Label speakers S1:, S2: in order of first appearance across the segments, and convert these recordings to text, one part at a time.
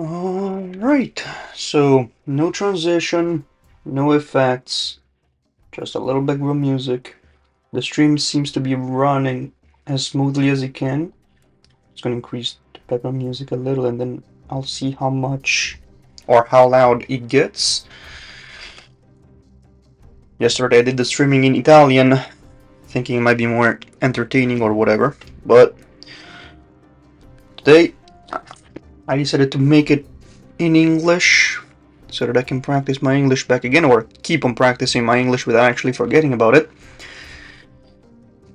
S1: Alright, so no transition, no effects, just a little background music. The stream seems to be running as smoothly as it can. It's going to increase the background music a little and then I'll see how much or how loud it gets. Yesterday I did the streaming in Italian, thinking it might be more entertaining or whatever, but today I decided to make it in English so that I can practice my English back again, or keep on practicing my English without actually forgetting about it.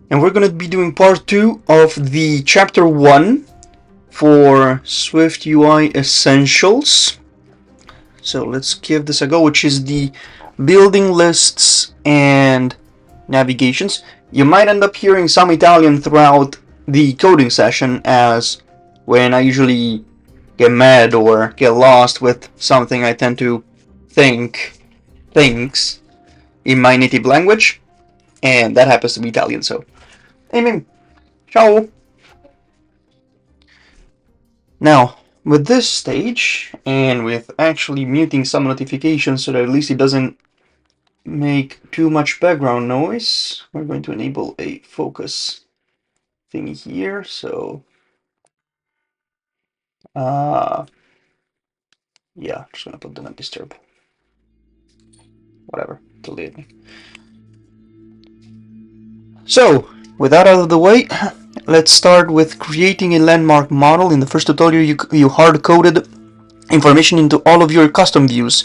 S1: And we're going to be doing part 2 of the chapter 1 for SwiftUI Essentials. So let's give this a go, which is the building lists and navigations. You might end up hearing some Italian throughout the coding session, as when I usually get mad or get lost with something, I tend to think things in my native language, and that happens to be Italian, so amen. Ciao! Now, with this stage, and with actually muting some notifications so that at least it doesn't make too much background noise, we're going to enable a focus thing here, so yeah, just gonna put do not disturb. Whatever, delete me. So, with that out of the way, let's start with creating a landmark model. In the first tutorial, you hard-coded information into all of your custom views.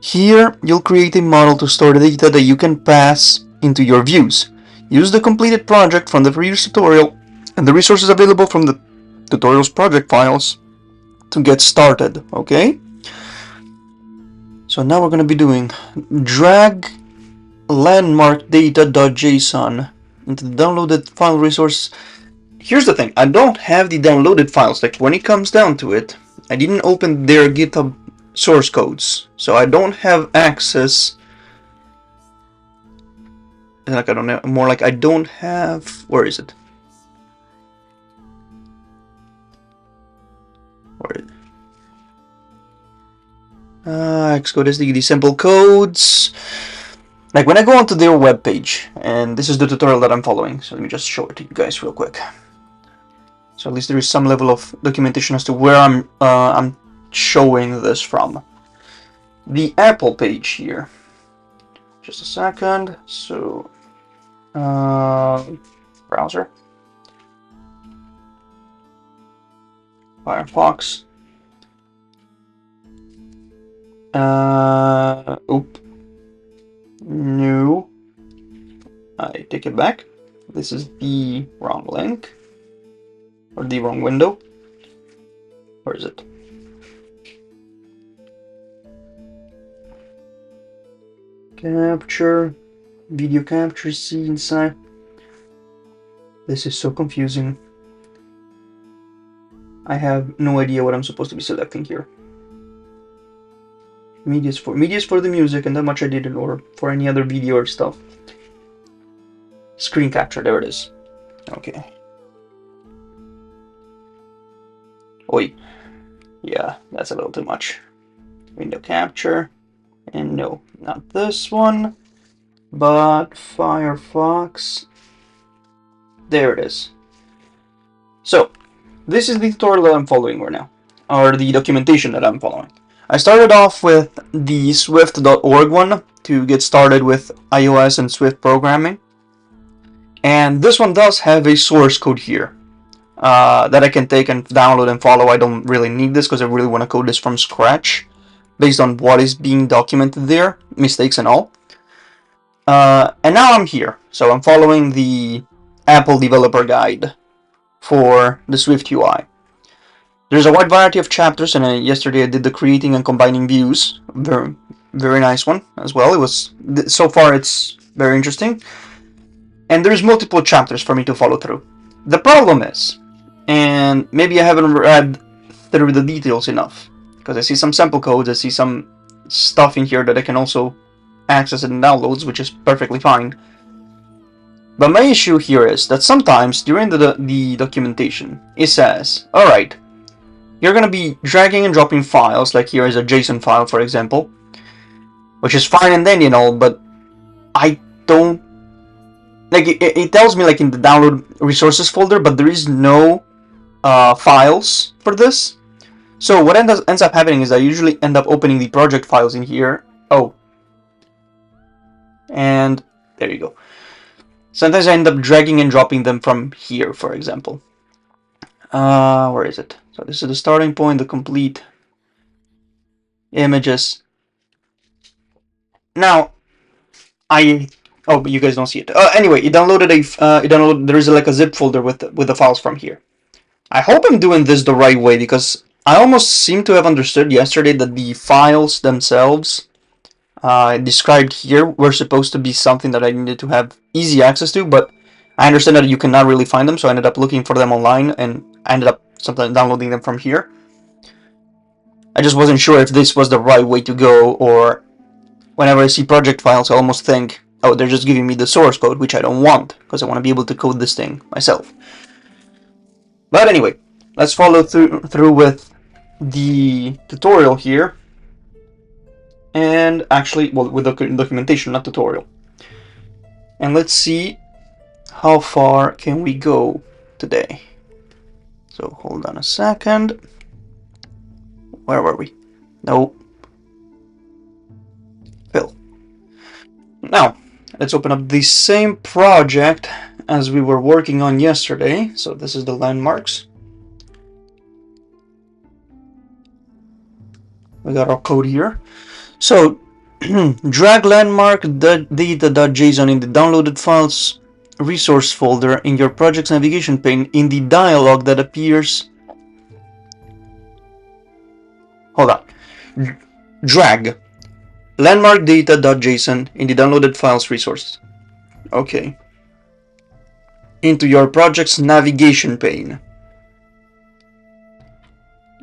S1: Here, you'll create a model to store the data that you can pass into your views. Use the completed project from the previous tutorial and the resources available from the tutorial's project files to get started, okay? So now we're going to be doing drag landmark data.json into the downloaded file resource. Here's the thing, I don't have the downloaded files. Like, when it comes down to it, I didn't open their GitHub source codes, so I don't have access. Like, I don't know, more like I don't have, where is it? Where is it? Xcode is the sample codes. Like, when I go onto their webpage, and this is the tutorial that I'm following, so let me just show it to you guys real quick. So at least there is some level of documentation as to where I'm showing this from. The Apple page here. Just a second. So, browser, Firefox. No, I take it back. This is the wrong link, or the wrong window. Where is it? Capture, video capture, see inside. This is so confusing. I have no idea what I'm supposed to be selecting here. Media's for the music, and that much I didn't, or for any other video or stuff. Screen capture, there it is. Okay. Oi. Yeah, that's a little too much. Window capture. And no, not this one, but Firefox. There it is. So, this is the tutorial that I'm following right now, or the documentation that I'm following. I started off with the Swift.org one to get started with iOS and Swift programming. And this one does have a source code here that I can take and download and follow. I don't really need this because I really want to code this from scratch based on what is being documented there, mistakes and all. And now I'm here. So I'm following the Apple developer guide for the SwiftUI. There's a wide variety of chapters, and yesterday I did the creating and combining views. Very, very nice one as well. It was, so far it's very interesting. And there's multiple chapters for me to follow through. The problem is, and maybe I haven't read through the details enough, because I see some sample codes, I see some stuff in here that I can also access and downloads, which is perfectly fine. But my issue here is that sometimes during the documentation, it says, alright, you're going to be dragging and dropping files, like here is a JSON file, for example, which is fine and dandy and all, but I don't, like, it tells me like in the download resources folder, but there is no files for this. So what ends up happening is I usually end up opening the project files in here. Oh, and there you go. Sometimes I end up dragging and dropping them from here, for example. Where is it? So this is the starting point, the complete images. Now, oh, but you guys don't see it. Anyway, it downloaded there is like a zip folder with the files from here. I hope I'm doing this the right way, because I almost seem to have understood yesterday that the files themselves described here were supposed to be something that I needed to have easy access to, but I understand that you cannot really find them, so I ended up looking for them online, and I ended up sometimes downloading them from here. I just wasn't sure if this was the right way to go, or whenever I see project files, I almost think, oh, they're just giving me the source code, which I don't want, because I want to be able to code this thing myself. But anyway, let's follow through with the tutorial here. And actually, well, with the documentation, not tutorial. And let's see how far can we go today. So hold on a second. Where were we? No. Fill. Now, let's open up the same project as we were working on yesterday. So this is the landmarks. We got our code here. So drag landmark data.json in the downloaded files resource folder in your project's navigation pane in the dialog that appears. Hold on. Drag landmark data.json in the downloaded files resource. Okay. Into your project's navigation pane.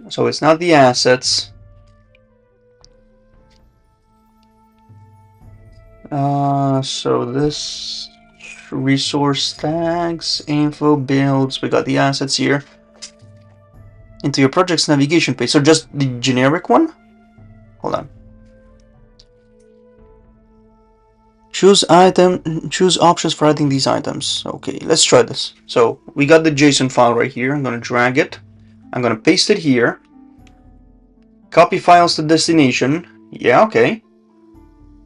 S1: So it's not the assets. So this resource tags, info, builds, we got the assets here. Into your project's navigation page. So just the generic one? Hold on. Choose options for adding these items. Okay, let's try this. So we got the JSON file right here. I'm gonna drag it. I'm gonna paste it here. Copy files to destination. Yeah, okay.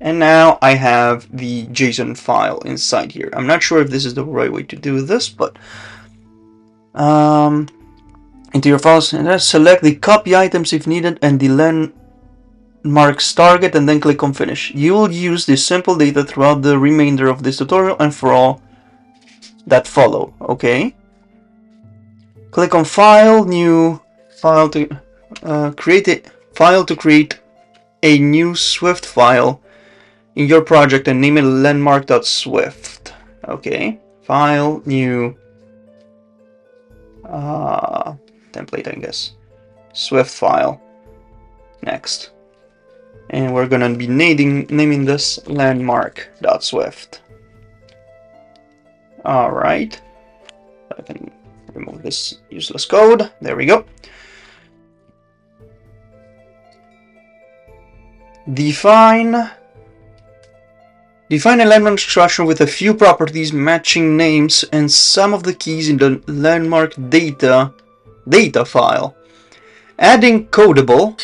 S1: And now I have the JSON file inside here. I'm not sure if this is the right way to do this, but into your files, and select the copy items if needed and the landmarks target, and then click on finish. You will use this simple data throughout the remainder of this tutorial and for all that follow. Okay. Click on file, new file to create a new Swift file in your project and name it landmark.swift. Okay, file, new template, I guess. Swift file. Next. And we're gonna be naming this landmark.swift. Alright. I can remove this useless code. There we go. Define a landmark structure with a few properties matching names and some of the keys in the landmark data file. Adding codable.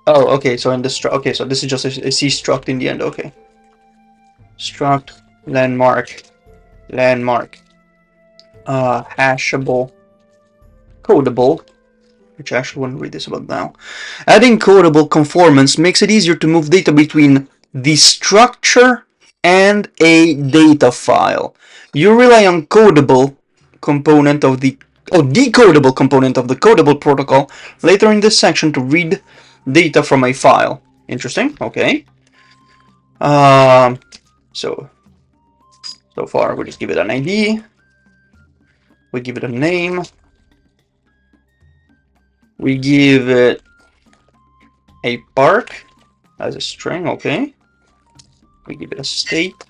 S1: Oh, okay. So in the struct. Okay, so this is just a C struct in the end. Okay. Struct landmark. Hashable. Codable. Which I actually want to read this about now. Adding codable conformance makes it easier to move data between the structure and a data file. You rely on decodable component of the codable protocol later in this section to read data from a file. Interesting. Okay. So far we just give it an ID. We give it a name. We give it a park as a string. Okay. We give it a state,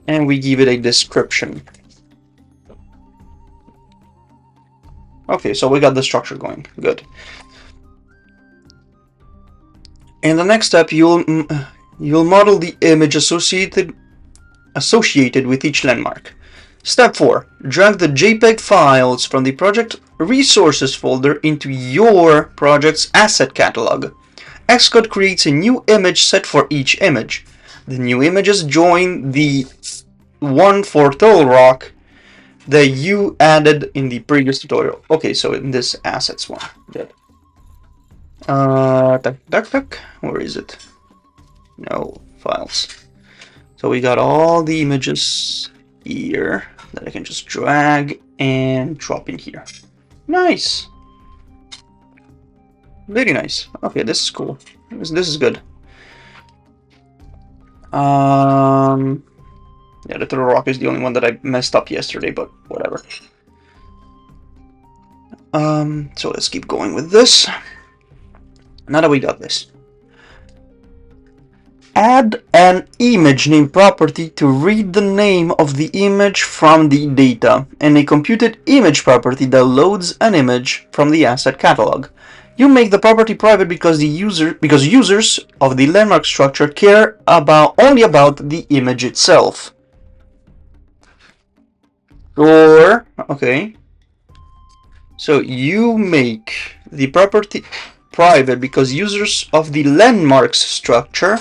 S1: and we give it a description. Okay, so we got the structure going. Good. In the next step, you'll model the image associated with each landmark. Step 4. Drag the JPEG files from the project resources folder into your project's asset catalog. Xcode creates a new image set for each image. The new images join the one for Turtle Rock that you added in the previous tutorial. Okay, so in this assets one. Good. Where is it? No, files. So we got all the images here that I can just drag and drop in here. Nice. Very nice. Okay, this is cool. This is good. Yeah, the Turtle Rock is the only one that I messed up yesterday, but whatever. So let's keep going with this. Now that we got this. Add an image name property to read the name of the image from the data, and a computed image property that loads an image from the asset catalog. You make the property private because users of the landmark structure care only about the image itself. Or okay. So you make the property private because users of the landmarks structure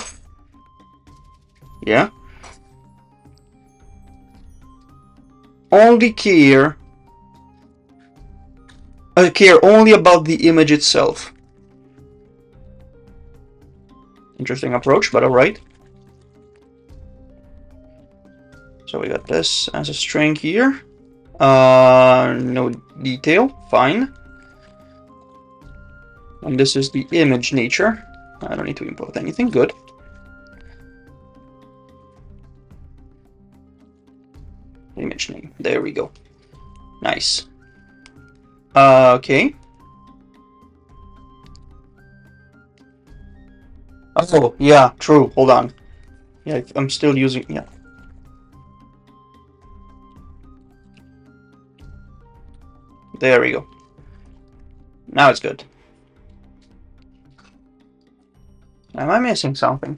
S1: only care only about the image itself. Interesting approach, but alright. So we got this as a string here. No detail, fine. And this is the image nature. I don't need to import anything, good. Image name, there we go. Nice. Okay. Oh, yeah, true, hold on. Yeah, I'm still using, yeah. There we go. Now it's good. Am I missing something?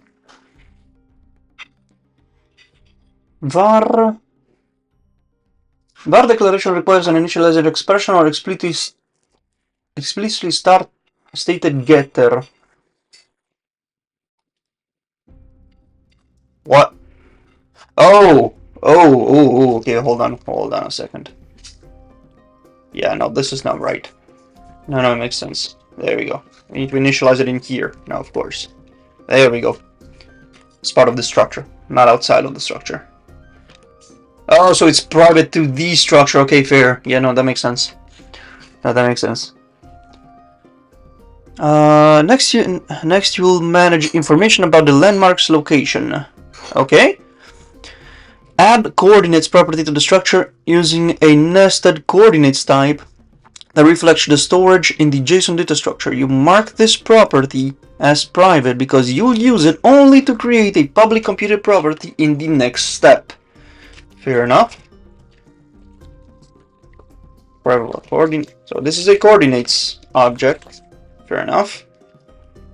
S1: var declaration requires an initialized expression or explicitly stated getter. What? Oh, okay, hold on a second. Yeah, no, this is not right. No, it makes sense. There we go. We need to initialize it in here. Now, of course. There we go. It's part of the structure, not outside of the structure. Oh, so it's private to the structure. Okay, fair. Yeah, no, that makes sense. No, that makes sense. Next you will manage information about the landmark's location. Okay. Add coordinates property to the structure using a nested coordinates type that reflects the storage in the JSON data structure. You mark this property as private because you'll use it only to create a public computed property in the next step. Fair enough. So this is a coordinates object. Fair enough.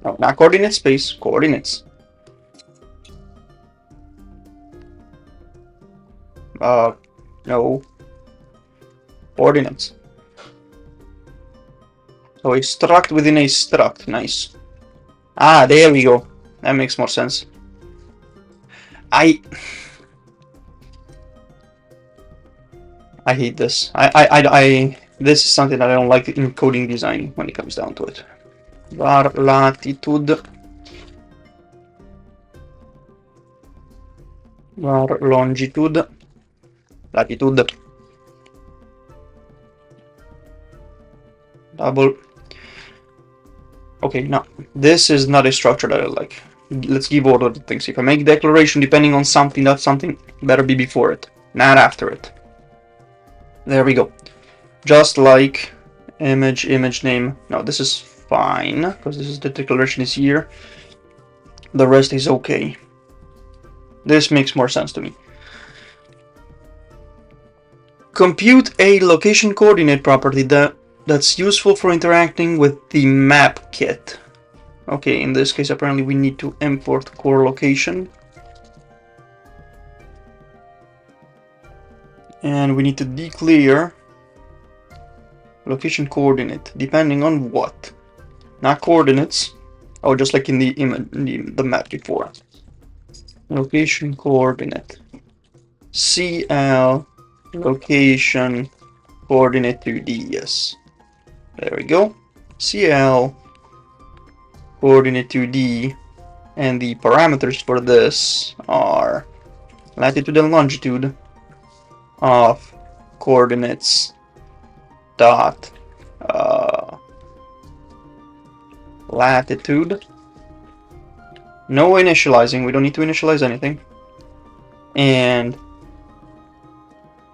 S1: No, not coordinate space, coordinates. No. Coordinates. So a struct within a struct. Nice. Ah, there we go. That makes more sense. I hate this. This is something that I don't like in coding design when it comes down to it. Var latitude. Var longitude. Latitude. Double. Okay, now this is not a structure that I like. Let's give order to things. If I make declaration depending on something, that something better be before it, not after it. There we go. Just like image name. No, this is fine because this is the declaration is here. The rest is okay. This makes more sense to me. Compute a location coordinate property that that's useful for interacting with the map kit. Okay, in this case, apparently we need to import core location. And we need to declare location coordinate, depending on what? Not coordinates. Oh, just like in the map before. Location coordinate. CL location coordinate 2D, yes. There we go. CL coordinate 2D, and the parameters for this are latitude and longitude of coordinates dot latitude. No initializing, we don't need to initialize anything. And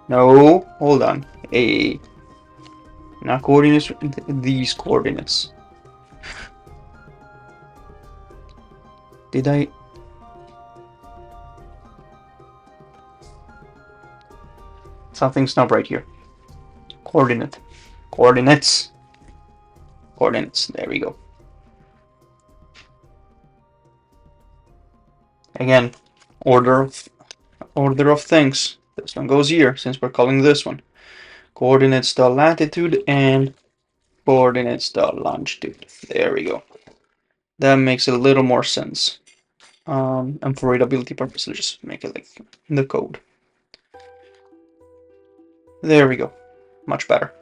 S1: no, hold on. Not coordinates, these coordinates. Did I? Something's not right here. Coordinate. Coordinates. Coordinates. There we go. Again, order of things. This one goes here, since we're calling this one. Coordinates dot latitude and coordinates dot longitude. There we go. That makes a little more sense. And for readability purposes, just make it like in the code. There we go. Much better.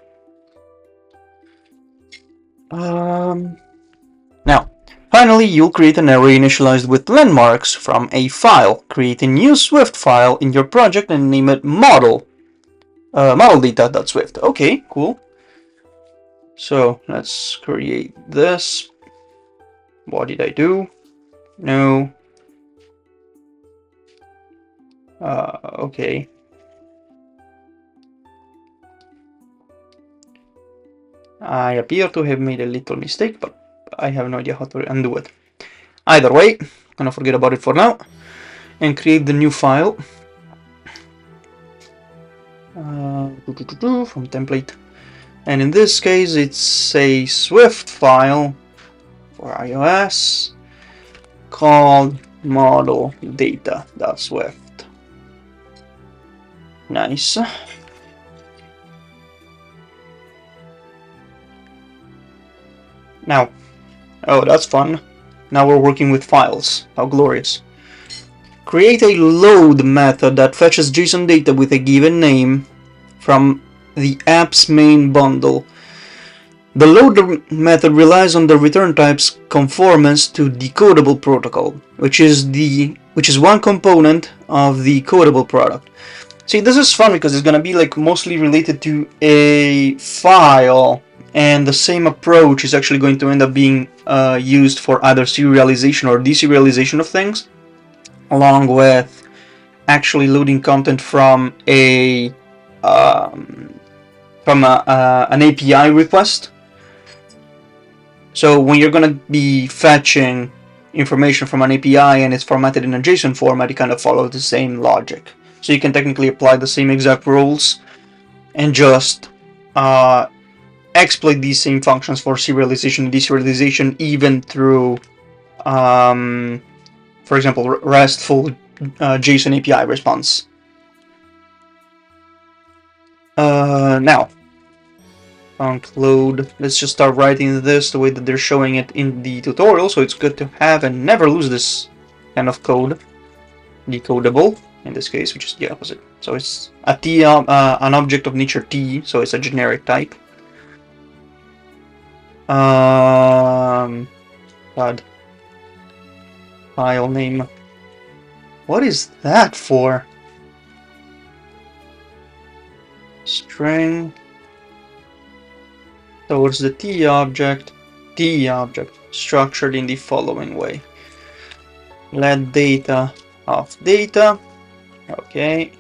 S1: Now, finally, you'll create an array initialized with landmarks from a file. Create a new Swift file in your project and name it model. Modeldata.swift. Okay, cool. So let's create this. What did I do? No. Okay. I appear to have made a little mistake, but I have no idea how to undo it. Either way, I'm gonna forget about it for now and create the new file from template. And in this case, it's a Swift file for iOS called modeldata.swift. Nice. Now, oh, that's fun. Now we're working with files. How glorious. Create a load method that fetches JSON data with a given name from the app's main bundle. The load method relies on the return type's conformance to decodable protocol, which is one component of the codable product. See, this is fun because it's gonna be like mostly related to a file, and the same approach is actually going to end up being used for either serialization or deserialization of things, along with actually loading content from an API request. So when you're going to be fetching information from an API and it's formatted in a JSON format, it kind of follows the same logic. So you can technically apply the same exact rules and just exploit these same functions for serialization and deserialization, even through, for example, RESTful JSON API response. Now, load. Let's just start writing this the way that they're showing it in the tutorial, so it's good to have and never lose this kind of code. Decodable, in this case, which is the opposite. So it's a T, an object of nature T, so it's a generic type. God. File name. What is that for? String towards the T object, structured in the following way. Let data of data. Okay.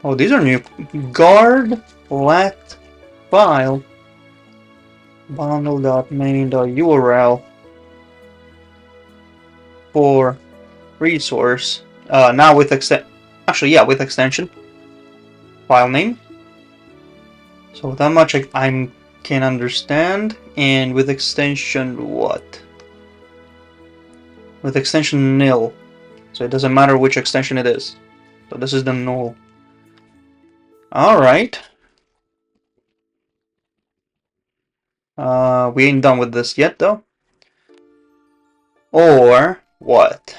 S1: Oh, these are new. Guard let file bundle.main.url for resource. Now with with extension. File name So that much I can understand. And with extension what? With extension nil. So it doesn't matter which extension it is. So this is the null. Alright. We ain't done with this yet though. Or what?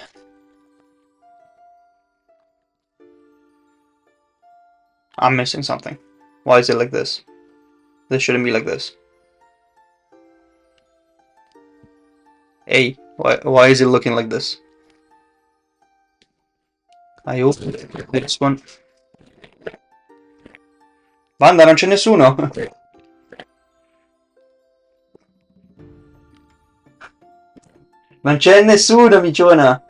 S1: I'm missing something. Why is it like this? This shouldn't be like this. Hey, why is it looking like this? I open this one. Banda, non c'è nessuno. Non c'è nessuno, miciona.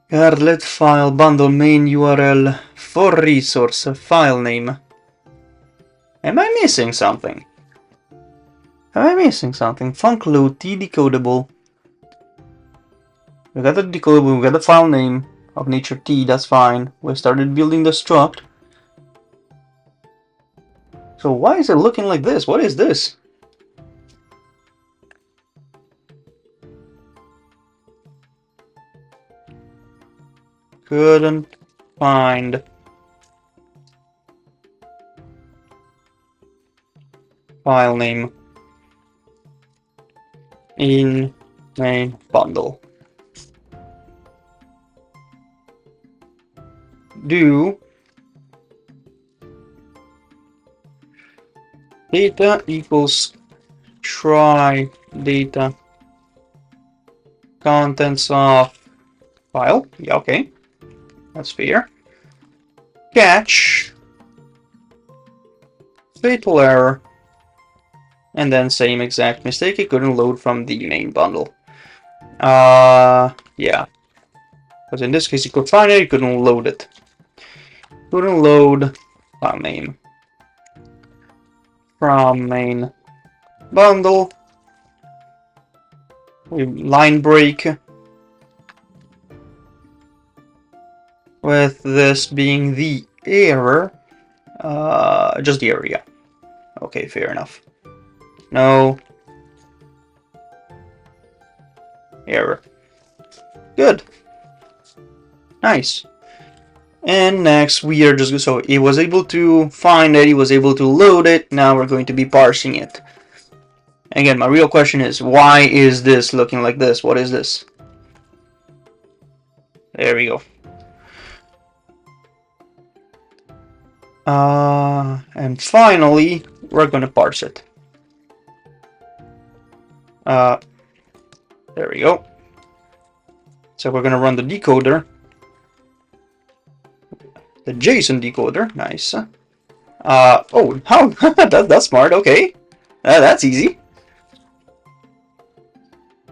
S1: Let file bundle main URL for resource file name. Am I missing something? Am I missing something? Funcload T decodable. We got the decodable, we got the file name of nature T, that's fine. We started building the struct. So why is it looking like this? What is this? Couldn't find file name in main bundle. Do data equals try data contents of file. Yeah, okay. That's fair. Catch fatal error. And then same exact mistake, it couldn't load from the main bundle. Yeah. Because in this case you could find it, you couldn't load it. Couldn't load file name from main bundle. We line break with this being the error. Just the error, yeah. Okay, fair enough. No error. Good. Nice. And next we are just, so it was able to find it, he was able to load it, now we're going to be parsing it. Again, my real question is, why is this looking like this? What is this? There we go. And finally, we're going to parse it. There we go. So we're going to run the decoder. The JSON decoder, nice. Oh, how? That's smart, okay. That's easy.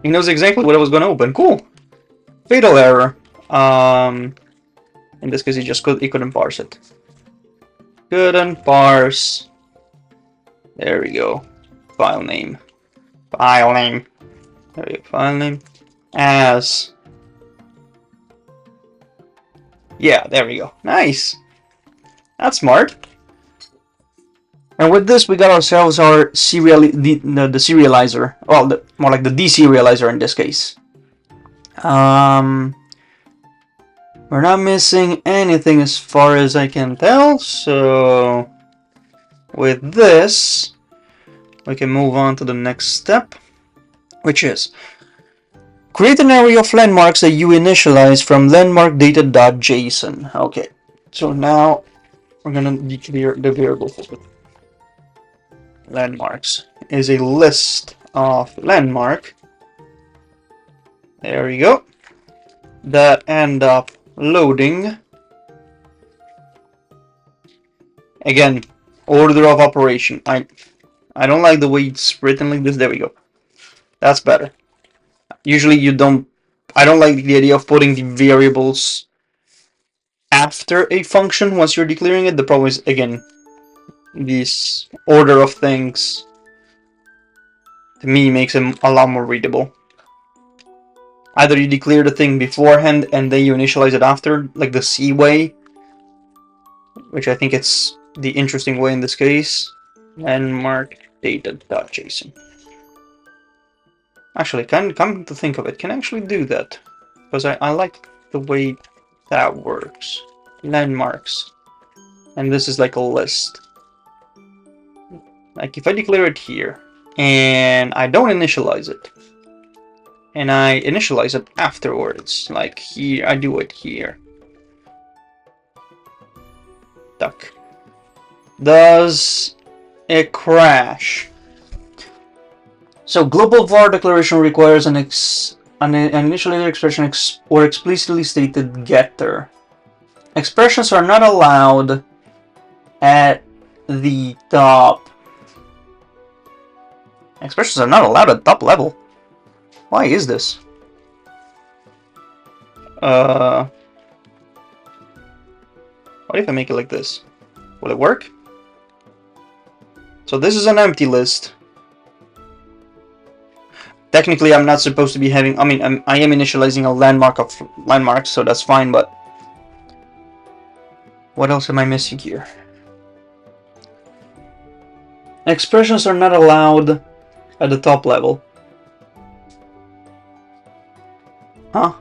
S1: He knows exactly what I was going to open, cool. Fatal error. In this case, he couldn't parse it. Couldn't parse. There we go. File name. File name. There we go. File name. As. Yeah, there we go. Nice. That's smart. And with this, we got ourselves our the serializer. Well, more like the deserializer in this case. We're not missing anything as far as I can tell, so with this, we can move on to the next step, which is create an array of landmarks that you initialize from landmarkdata.json. Okay, so now we're gonna declare the variable for it. Landmarks is a list of landmark. There we go. That end up loading. Again, order of operation. I don't like the way it's written like this. There we go. That's better. Usually I don't like the idea of putting the variables after a function once you're declaring it. The problem is, again, this order of things to me makes them a lot more readable. Either you declare the thing beforehand and then you initialize it after, like the C way, which I think it's the interesting way in this case. Landmark data.json. Actually, come to think of it, can I actually do that? Because I like the way that works. Landmarks. And this is like a list. Like if I declare it here, and I don't initialize it, and I initialize it afterwards, like here, I do it here. Duck. Does it crash? So global var declaration requires an initializer expression or explicitly stated getter. Expressions are not allowed at the top. Expressions are not allowed at top level. Why is this? What if I make it like this? Will it work? So this is an empty list. Technically, I'm not supposed to be having... I mean, I am initializing a landmark of landmarks, so that's fine, but... What else am I missing here? Expressions are not allowed at the top level. Huh?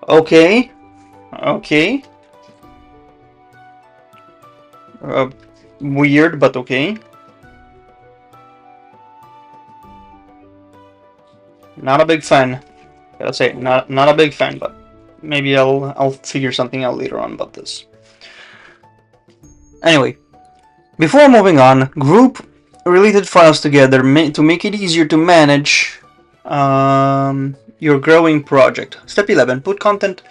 S1: Okay. Okay. Weird, but okay. Not a big fan. Gotta say, not a big fan, but maybe I'll figure something out later on about this. Anyway, before moving on, group related files together to make it easier to manage your growing project. Step 11: put content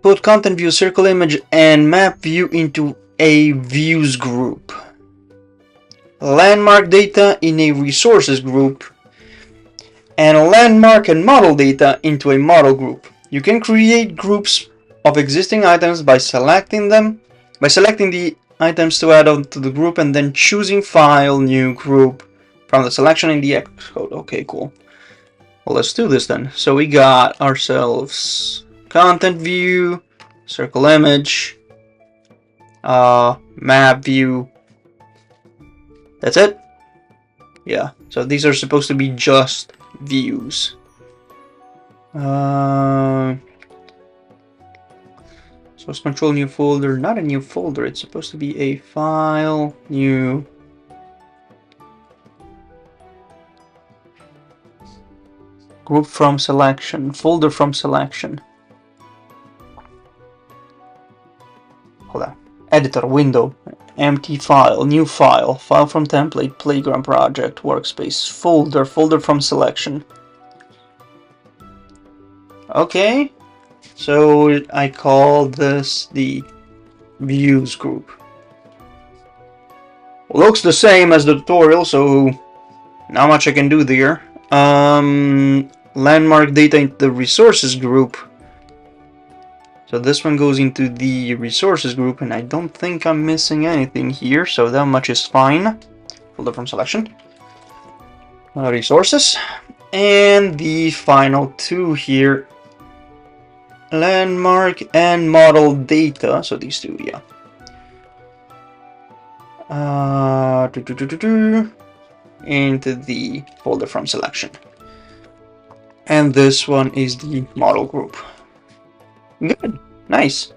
S1: view, circle image, and map view into a views group. Landmark data in a resources group, and landmark and model data into a model group. You can create groups of existing items by selecting the items to add on to the group and then choosing file new group from the selection in the Xcode. Okay, cool. Well, let's do this then. So we got ourselves content view, circle image, map view. That's it? Yeah, so these are supposed to be just views. Source control new folder, not a new folder, it's supposed to be a file new. Group from selection, folder from selection. Hold on. Editor window, empty file, new file, file from template, playground project, workspace, folder from selection. Okay, so I call this the views group. Looks the same as the tutorial, so not much I can do there. Landmark data into the resources group. So this one goes into the resources group, and I don't think I'm missing anything here, so that much is fine. Folder from selection. Resources. And the final two here. Landmark and model data. So these two, yeah. Into the folder from selection. And this one is the model group. Good. Nice.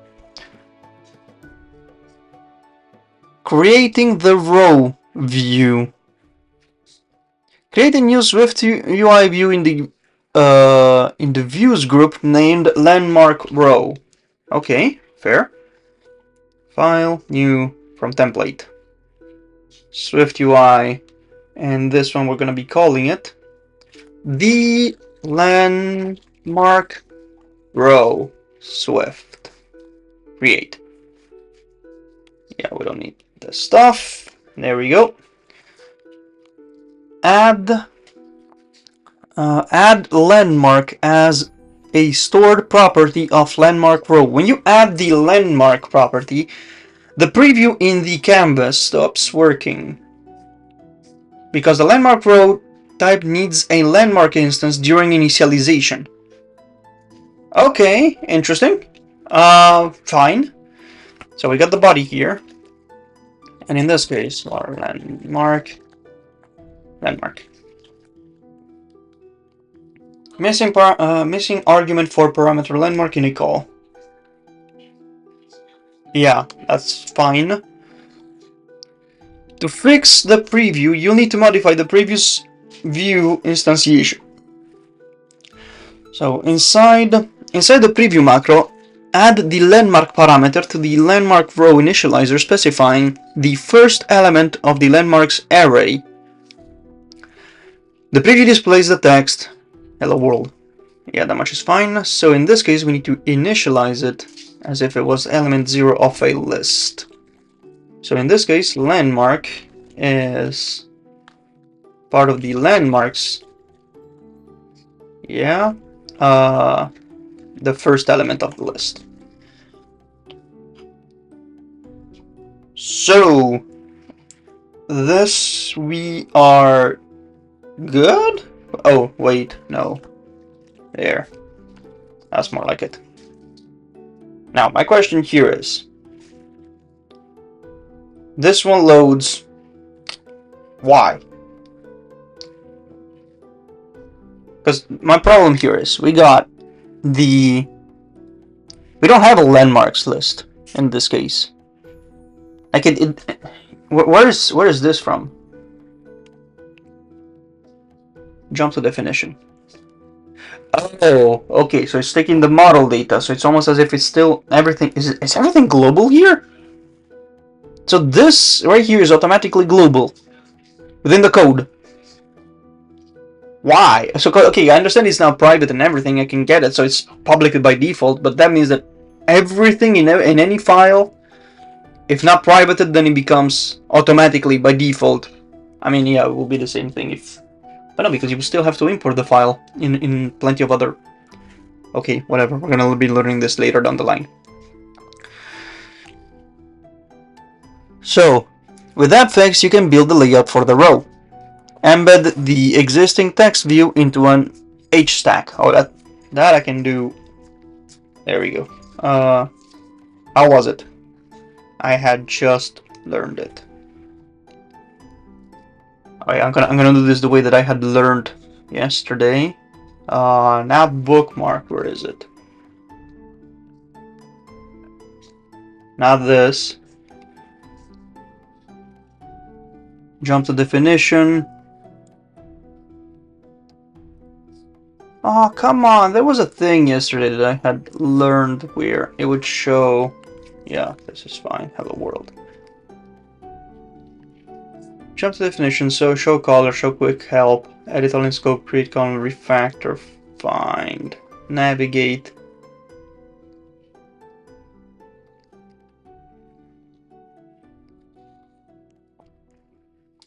S1: Creating the row view. Create a new SwiftUI view in the views group named landmark row. Okay, fair. File, new, from template. SwiftUI, and this one we're going to be calling it the landmark row Swift. Create. Yeah, we don't need this stuff. There we go. Add landmark as a stored property of landmark row. When you add the landmark property, the preview in the canvas stops working because the landmark row type needs a landmark instance during initialization. Okay, interesting. Fine. So we got the body here. And in this case, our landmark. Missing argument for parameter landmark in a call. Yeah, that's fine. To fix the preview, you'll need to modify the previous view instantiation. So inside the preview macro, add the landmark parameter to the landmark row initializer specifying the first element of the landmarks array. The preview displays the text, hello world. Yeah, that much is fine. So in this case, we need to initialize it as if it was element 0 of a list. So in this case, landmark is part of the landmarks. Yeah, the first element of the list. So this we are good? Oh, wait, no. There. That's more like it. Now, my question here is, this one loads. Why? Because my problem here is, we don't have a landmarks list in this case. Like where is this from? Jump to definition. Oh, okay, so it's taking the model data, so it's almost as if it's still everything. Is everything global here? So this right here is automatically global within the code. Why? So okay, I understand it's now private and everything. I can get it, so it's public by default. But that means that everything in any file, if not privated, then it becomes automatically by default. I mean, yeah, it will be the same thing if. But no, because you still have to import the file in plenty of other. Okay, whatever. We're gonna be learning this later down the line. So, with that fixed, you can build the layout for the row. Embed the existing text view into an H stack. Oh, that I can do. There we go. How was it? I had just learned it. Alright, I'm gonna do this the way that I had learned yesterday. Now bookmark. Where is it? Not this. Jump to definition. Oh, come on. There was a thing yesterday that I had learned where it would show. Yeah, this is fine. Hello world. Jump to definition. So show color, show quick help, edit all in scope, create column, refactor, find, navigate.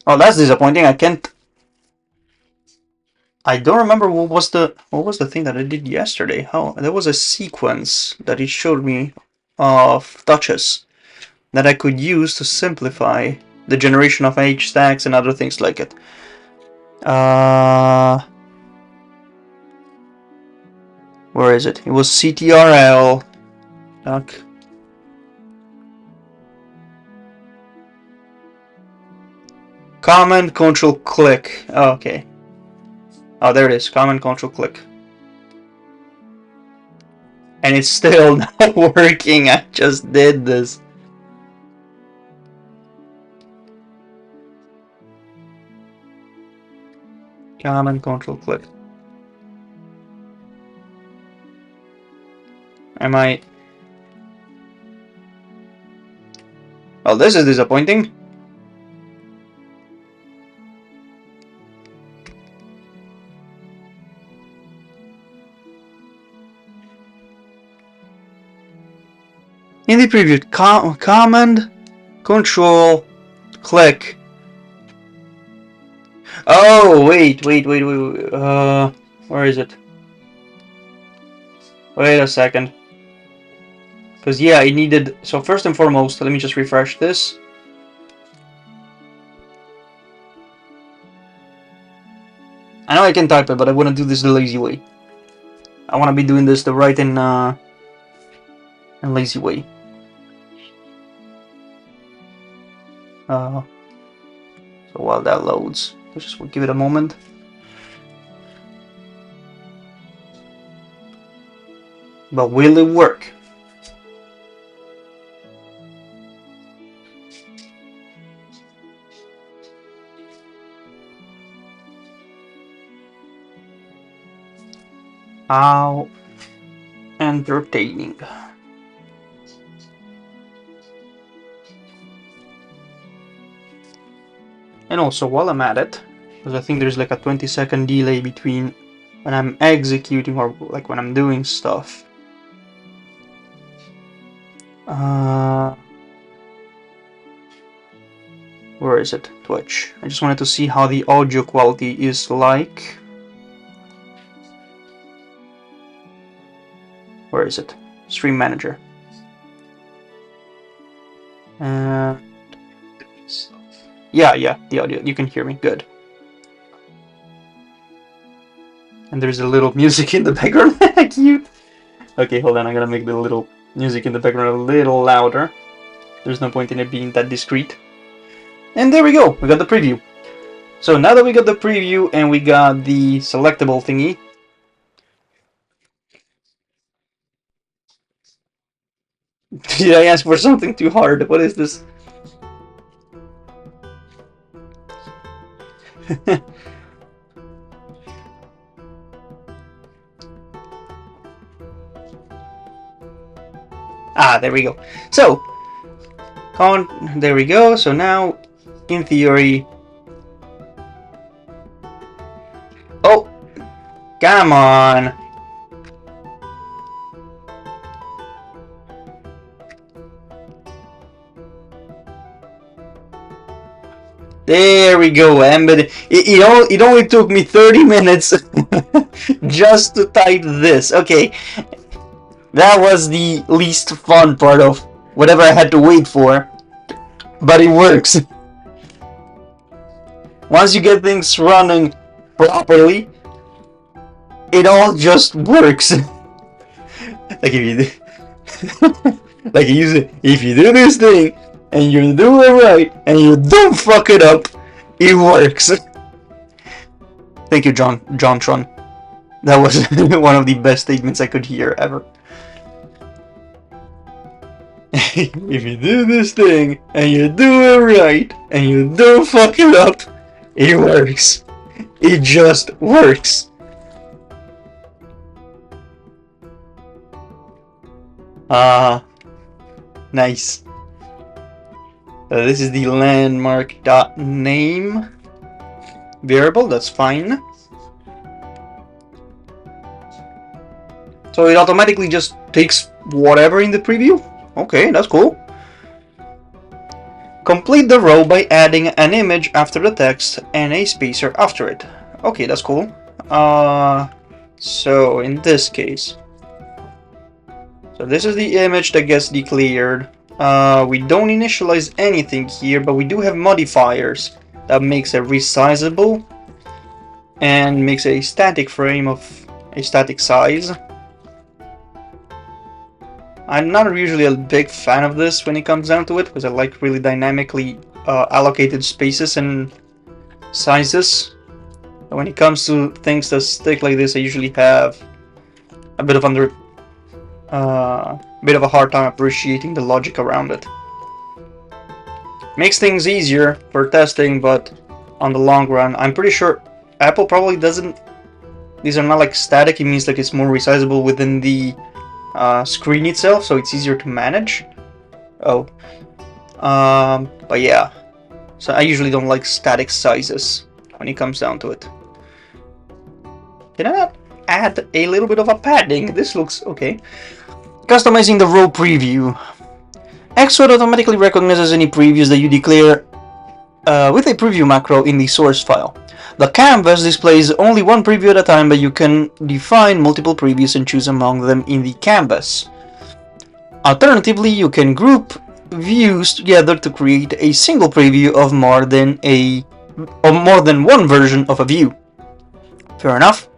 S1: Oh, that's disappointing. I don't remember what was the thing that I did yesterday. How there was a sequence that it showed me of touches that I could use to simplify the generation of H stacks and other things like it. Where is it? It was CTRL. Duck. Command Control click. Oh, okay. Oh, there it is. Command Control click. And it's still not working. I just did this. Command Control click. Am I? Well, this is disappointing. In the preview, command, control, click. Oh, wait. Where is it? Wait a second. Because, yeah, I needed... So, first and foremost, let me just refresh this. I know I can type it, but I want to do this the lazy way. I want to be doing this the right and lazy way. So while that loads, let's just give it a moment. But will it work? How entertaining. And also, while I'm at it, because I think there's like a 20-second delay between when I'm executing or like when I'm doing stuff. Where is it? Twitch. I just wanted to see how the audio quality is like. Where is it? Stream Manager. Yeah, the audio. You can hear me. Good. And there's a little music in the background. Cute. Okay, hold on. I'm gonna make the little music in the background a little louder. There's no point in it being that discreet. And there we go. We got the preview. So now that we got the preview and we got the selectable thingy. Did I ask for something too hard? What is this? There we go. So, there we go. So now, in theory... Oh! Come on! There we go, but it only took me 30 minutes just to type this. Okay, that was the least fun part of whatever I had to wait for, but it works. Once you get things running properly, it all just works. Like if you do this thing and you do it right and you don't fuck it up, it works. Thank you, John Tron. That was one of the best statements I could hear ever. If you do this thing and you do it right and you don't fuck it up, it works. It just works. Nice. This is the landmark.name variable, that's fine. So it automatically just takes whatever in the preview? Okay, that's cool. Complete the row by adding an image after the text and a spacer after it. Okay, that's cool. So in this case, so this is the image that gets declared. We don't initialize anything here, but we do have modifiers that makes it resizable and makes a static frame of a static size. I'm not usually a big fan of this when it comes down to it, because I like really dynamically allocated spaces and sizes. But when it comes to things that stick like this, I usually have a bit of a hard time appreciating the logic around it. Makes things easier for testing, but on the long run, I'm pretty sure Apple probably doesn't. These are not like static. It means like it's more resizable within the screen itself, so it's easier to manage. But yeah. So I usually don't like static sizes when it comes down to it. Can I not add a little bit of a padding? This looks okay. Customizing the row preview. Xcode automatically recognizes any previews that you declare with a preview macro in the source file. The canvas displays only one preview at a time, but you can define multiple previews and choose among them in the canvas. Alternatively, you can group views together to create a single preview of more than one version of a view. Fair enough.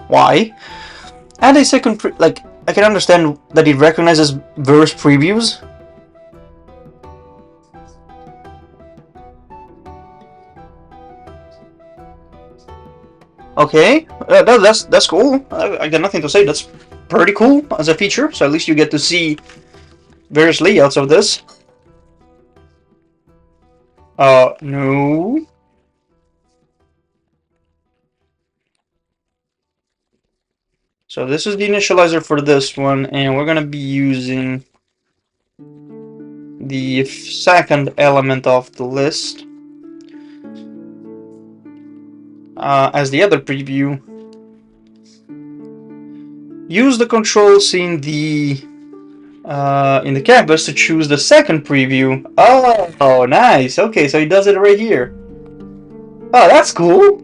S1: Why? Add a second like, I can understand that it recognizes verse previews. Okay, that's cool. I got nothing to say. That's pretty cool as a feature. So at least you get to see various layouts of this. No. So this is the initializer for this one, and we're gonna be using the second element of the list as the other preview. Use the controls in the canvas to choose the second preview. Oh, nice. Okay, so he does it right here. Oh, that's cool.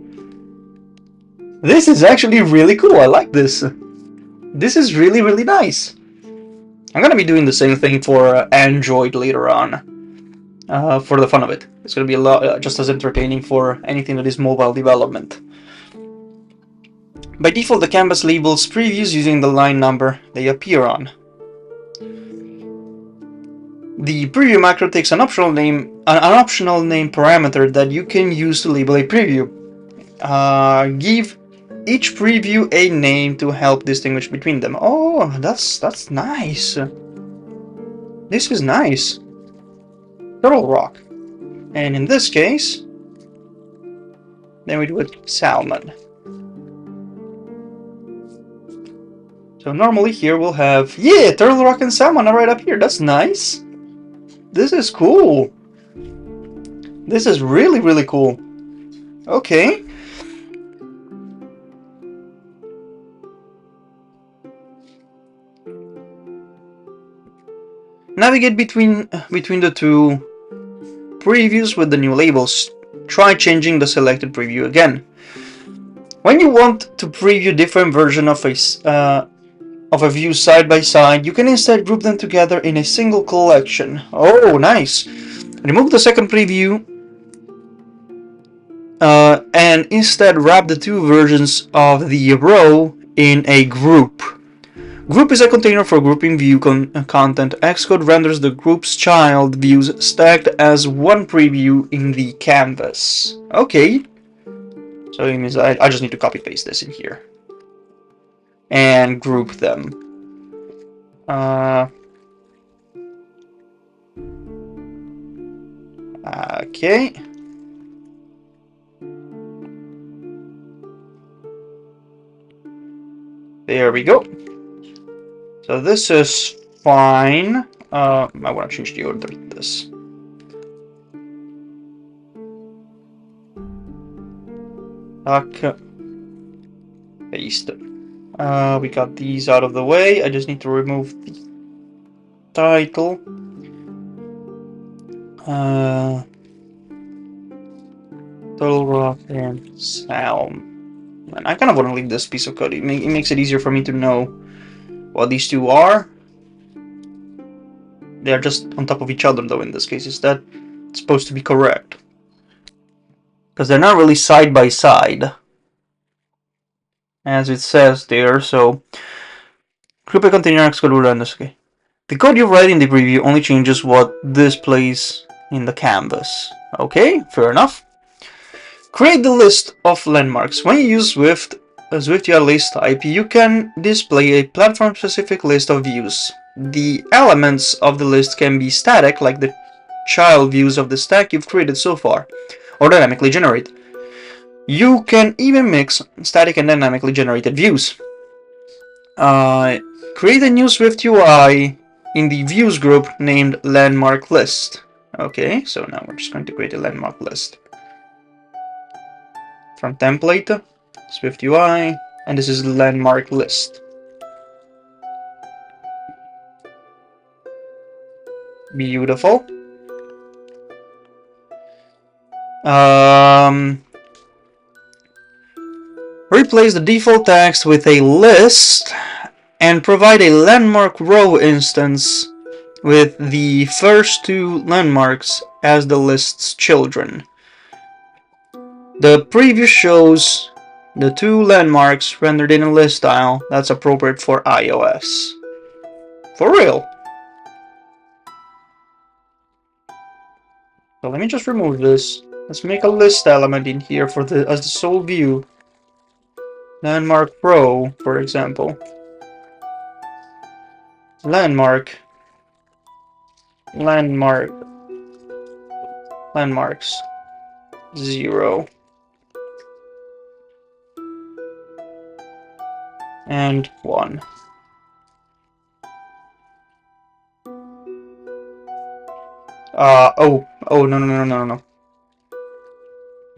S1: This is actually really cool. I like this. This is really, really nice. I'm gonna be doing the same thing for Android later on, for the fun of it. It's gonna be a lot, just as entertaining for anything that is mobile development. By default, the canvas labels previews using the line number they appear on. The preview macro takes an optional name parameter that you can use to label a preview. Give each preview a name to help distinguish between them. Oh, that's nice. This is nice. Turtle Rock. And in this case, then we do it salmon. So normally here we'll have, yeah, Turtle Rock and salmon are right up here. That's nice. This is cool. This is really, really cool. Okay. Navigate between the two previews with the new labels. Try changing the selected preview again. When you want to preview different versions of a view side by side, you can instead group them together in a single collection. Oh, nice. Remove the second preview and instead wrap the two versions of the row in a group. Group is a container for grouping view content. Xcode renders the group's child views stacked as one preview in the canvas. Okay. So it means I just need to copy paste this in here. And group them. Okay. There we go. So this is fine. I want to change the order of this. Okay. Paste. We got these out of the way. I just need to remove the title. Turtle Rock and Salm. And I kind of want to leave this piece of code. It makes it easier for me to know what these two are. They are just on top of each other, though, in this case. Is that supposed to be correct? Because they're not really side by side, as it says there. So, group a container Xcode will run this. Okay. The code you write in the preview only changes what displays in the canvas. Okay, fair enough. Create the list of landmarks. When you use SwiftUI list type, you can display a platform-specific list of views. The elements of the list can be static, like the child views of the stack you've created so far, or dynamically generated. You can even mix static and dynamically generated views. Create a new SwiftUI in the views group named landmark list. Okay, so now we're just going to create a landmark list. From template, SwiftUI, and this is the landmark list. Beautiful. Replace the default text with a list and provide a landmark row instance with the first two landmarks as the list's children. The preview shows the 2 landmarks rendered in a list style that's appropriate for iOS. For real. So let me just remove this. Let's make a list element in here for as the sole view. Landmark row, for example. Landmarks. Landmarks 0 and 1. No.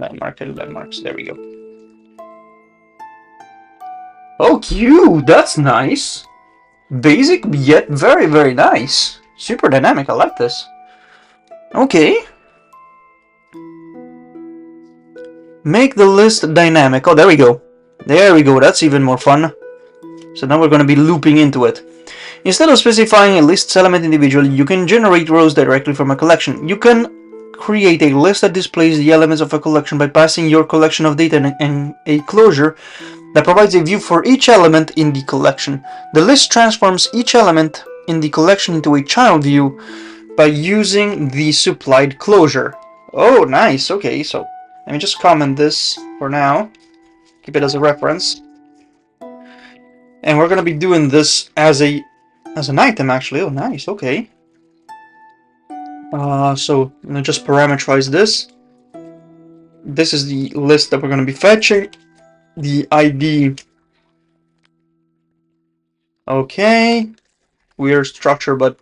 S1: Landmarks, there we go. Oh, cute, that's nice. Basic, yet very, very nice. Super dynamic, I like this. Okay. Make the list dynamic. Oh, there we go. There we go, that's even more fun. So now we're going to be looping into it. Instead of specifying a list element individually, you can generate rows directly from a collection. You can create a list that displays the elements of a collection by passing your collection of data in a closure that provides a view for each element in the collection. The list transforms each element in the collection into a child view by using the supplied closure. Oh, nice. Okay, so let me just comment this for now. Keep it as a reference. And we're going to be doing this as an item, actually. Oh, nice. Okay. So I'm going to just parameterize this. This is the list that we're going to be fetching. The ID. Okay. Weird structure, but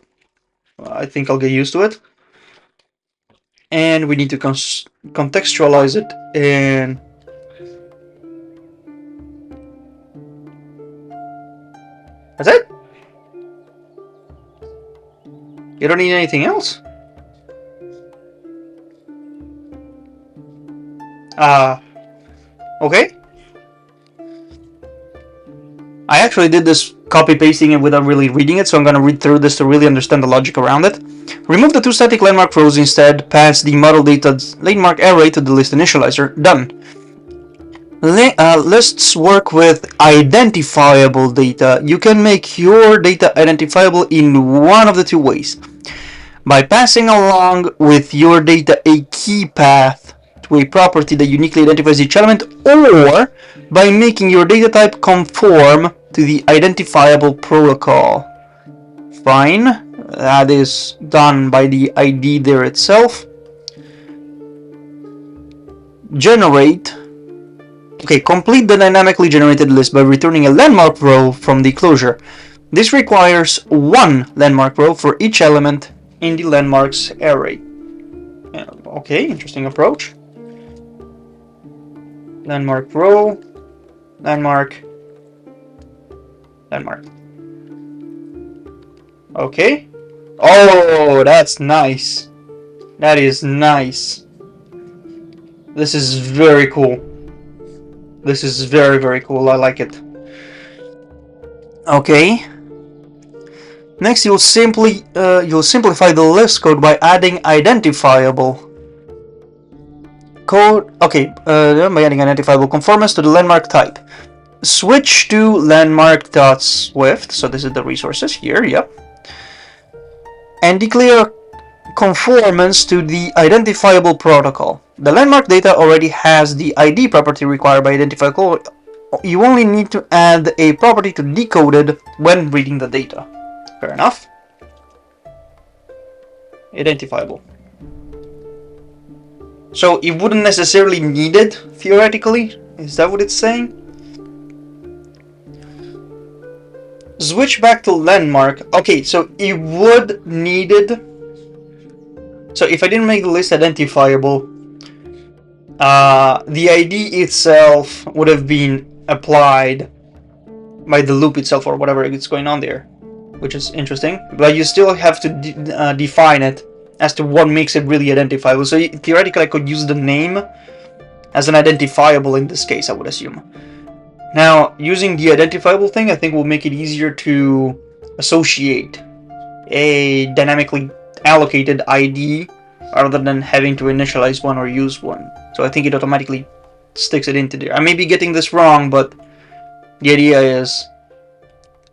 S1: I think I'll get used to it. And we need to contextualize it in... That's it? You don't need anything else? Okay. I actually did this copy pasting it without really reading it, so I'm going to read through this to really understand the logic around it. Remove the 2 static landmark rows, instead pass the model data landmark array to the list initializer. Done. Lists work with identifiable data. You can make your data identifiable in one of the 2 ways. By passing along with your data a key path to a property that uniquely identifies each element, or by making your data type conform to the identifiable protocol. Fine, that is done by the ID there itself. Generate. Okay, complete the dynamically generated list by returning a landmark row from the closure. This requires 1 landmark row for each element in the landmarks array. Okay, interesting approach. Landmark row, landmark. Okay. Oh, that's nice. That is nice. This is very cool. This is very, very cool. I like it. Okay. Next, you'll simplify the list code by adding identifiable code. Okay, by adding identifiable conformance to the landmark type. Switch to landmark.swift. So this is the resources here. Yep. And declare conformance to the identifiable protocol. The landmark data already has the ID property required by identifiable. You only need to add a property to decode it when reading the data. Fair enough. Identifiable. So it wouldn't necessarily need it, theoretically? Is that what it's saying? Switch back to landmark. Okay, so it would need it. So if I didn't make the list identifiable, the ID itself would have been applied by the loop itself or whatever is going on there, which is interesting. But you still have to define it as to what makes it really identifiable. So theoretically I could use the name as an identifiable in this case, I would assume. Now, using the identifiable thing, I think will make it easier to associate a dynamically allocated ID rather than having to initialize one or use one. So I think it automatically sticks it into there. I may be getting this wrong, but the idea is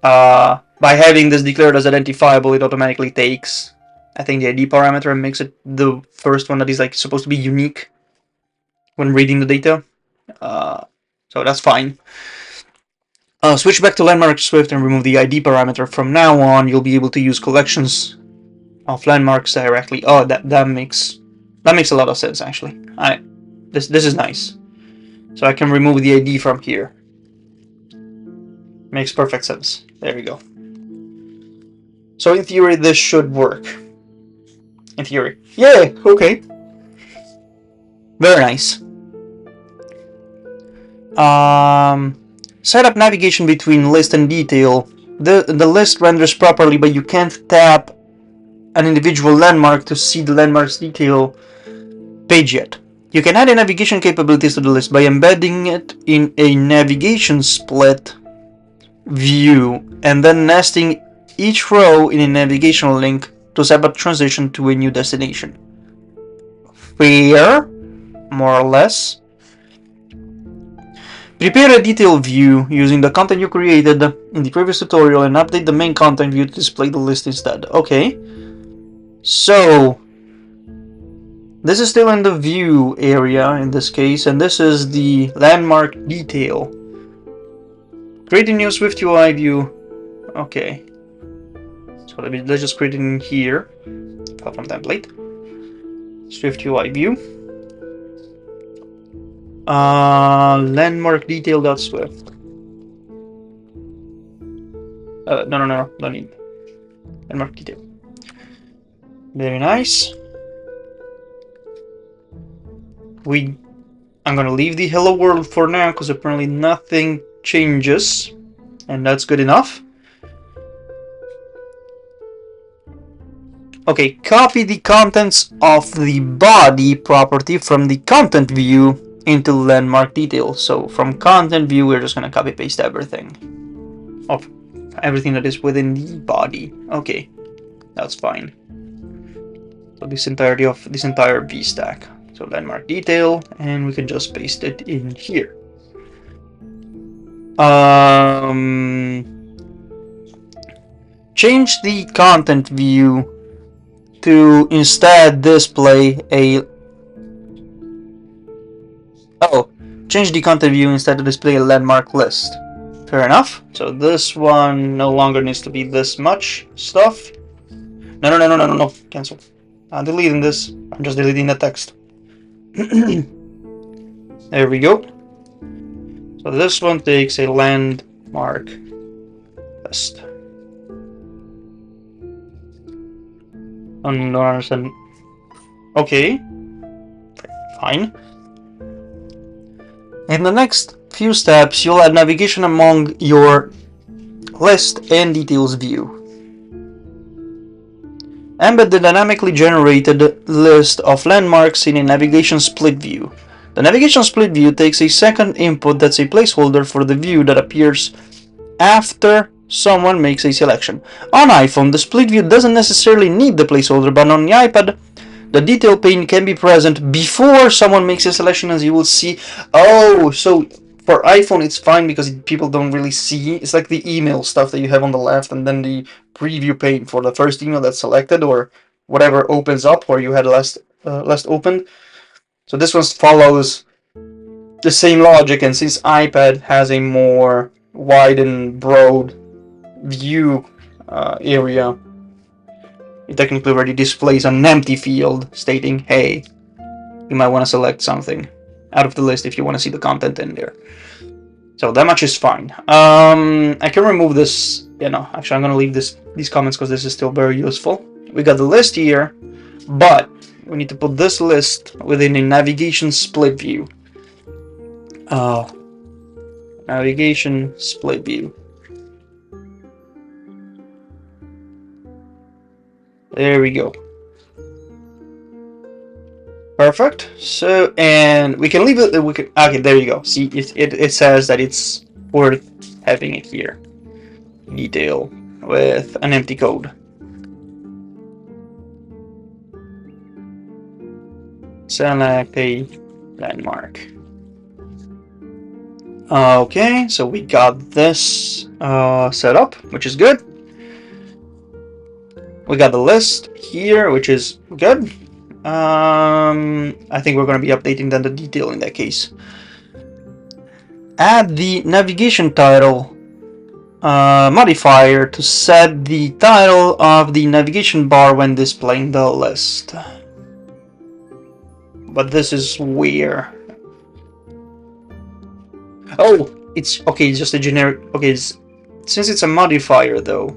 S1: by having this declared as identifiable, it automatically takes, I think, the ID parameter and makes it the first one that is like supposed to be unique when reading the data. So that's fine. Switch back to landmark Swift and remove the ID parameter. From now on, you'll be able to use collections of landmarks directly. Oh, that makes a lot of sense actually. This is nice. So I can remove the ID from here. Makes perfect sense. There we go. So in theory, this should work. In theory. Yeah, okay. Very nice. Set up navigation between list and detail. The list renders properly, but you can't tap an individual landmark to see the landmark's detail page yet. You can add a navigation capabilities to the list by embedding it in a navigation split view and then nesting each row in a navigational link to set up transition to a new destination. Fair, more or less. Prepare a detail view using the content you created in the previous tutorial and update the main content view to display the list instead. Okay. So, this is still in the view area in this case, and this is the landmark detail. Create a new SwiftUI view. Okay. So let's just create it in here. File from template. SwiftUI view. Landmark detail.swift. No, don't need landmark detail. Very nice. I'm gonna leave the hello world for now because apparently nothing changes, and that's good enough. Okay, copy the contents of the body property from the content view into landmark detail. So from content view, we're just gonna copy paste everything of everything that is within the body. Okay, that's fine. So this entire V stack. So landmark detail, and we can just paste it in here. Change the content view to instead display a change the content view instead to display a landmark list. Fair enough. So this one no longer needs to be this much stuff. No. Cancel. I'm deleting this. I'm just deleting the text. There we go. So this one takes a landmark list. I don't understand. Okay. Fine. In the next few steps, you'll add navigation among your list and details view. Embed the dynamically generated list of landmarks in a navigation split view. The navigation split view takes a second input that's a placeholder for the view that appears after someone makes a selection. On iPhone, the split view doesn't necessarily need the placeholder, but on the iPad, the detail pane can be present before someone makes a selection, as you will see. Oh, so for iPhone it's fine because people don't really see. It's like the email stuff that you have on the left and then the preview pane for the first email that's selected or whatever opens up or you had last opened. So this one follows the same logic, and since iPad has a more wide and broad view area, it technically already displays an empty field stating, hey, you might want to select something out of the list if you want to see the content in there. So that much is fine. I can remove this. Actually I'm going to leave these comments because this is still very useful. We got the list here, but we need to put this list within a navigation split view. Navigation split view. There we go. Perfect. So, and we can leave it. Okay, there you go. See, it says that it's worth having it here. Detail with an empty code. Select a landmark. Okay, so we got this set up, which is good. We got the list here, which is good. I think we're going to be updating then the detail in that case. Add the navigation title modifier to set the title of the navigation bar when displaying the list. But this is where... Oh, it's okay, it's just a generic... Okay, since it's a modifier though,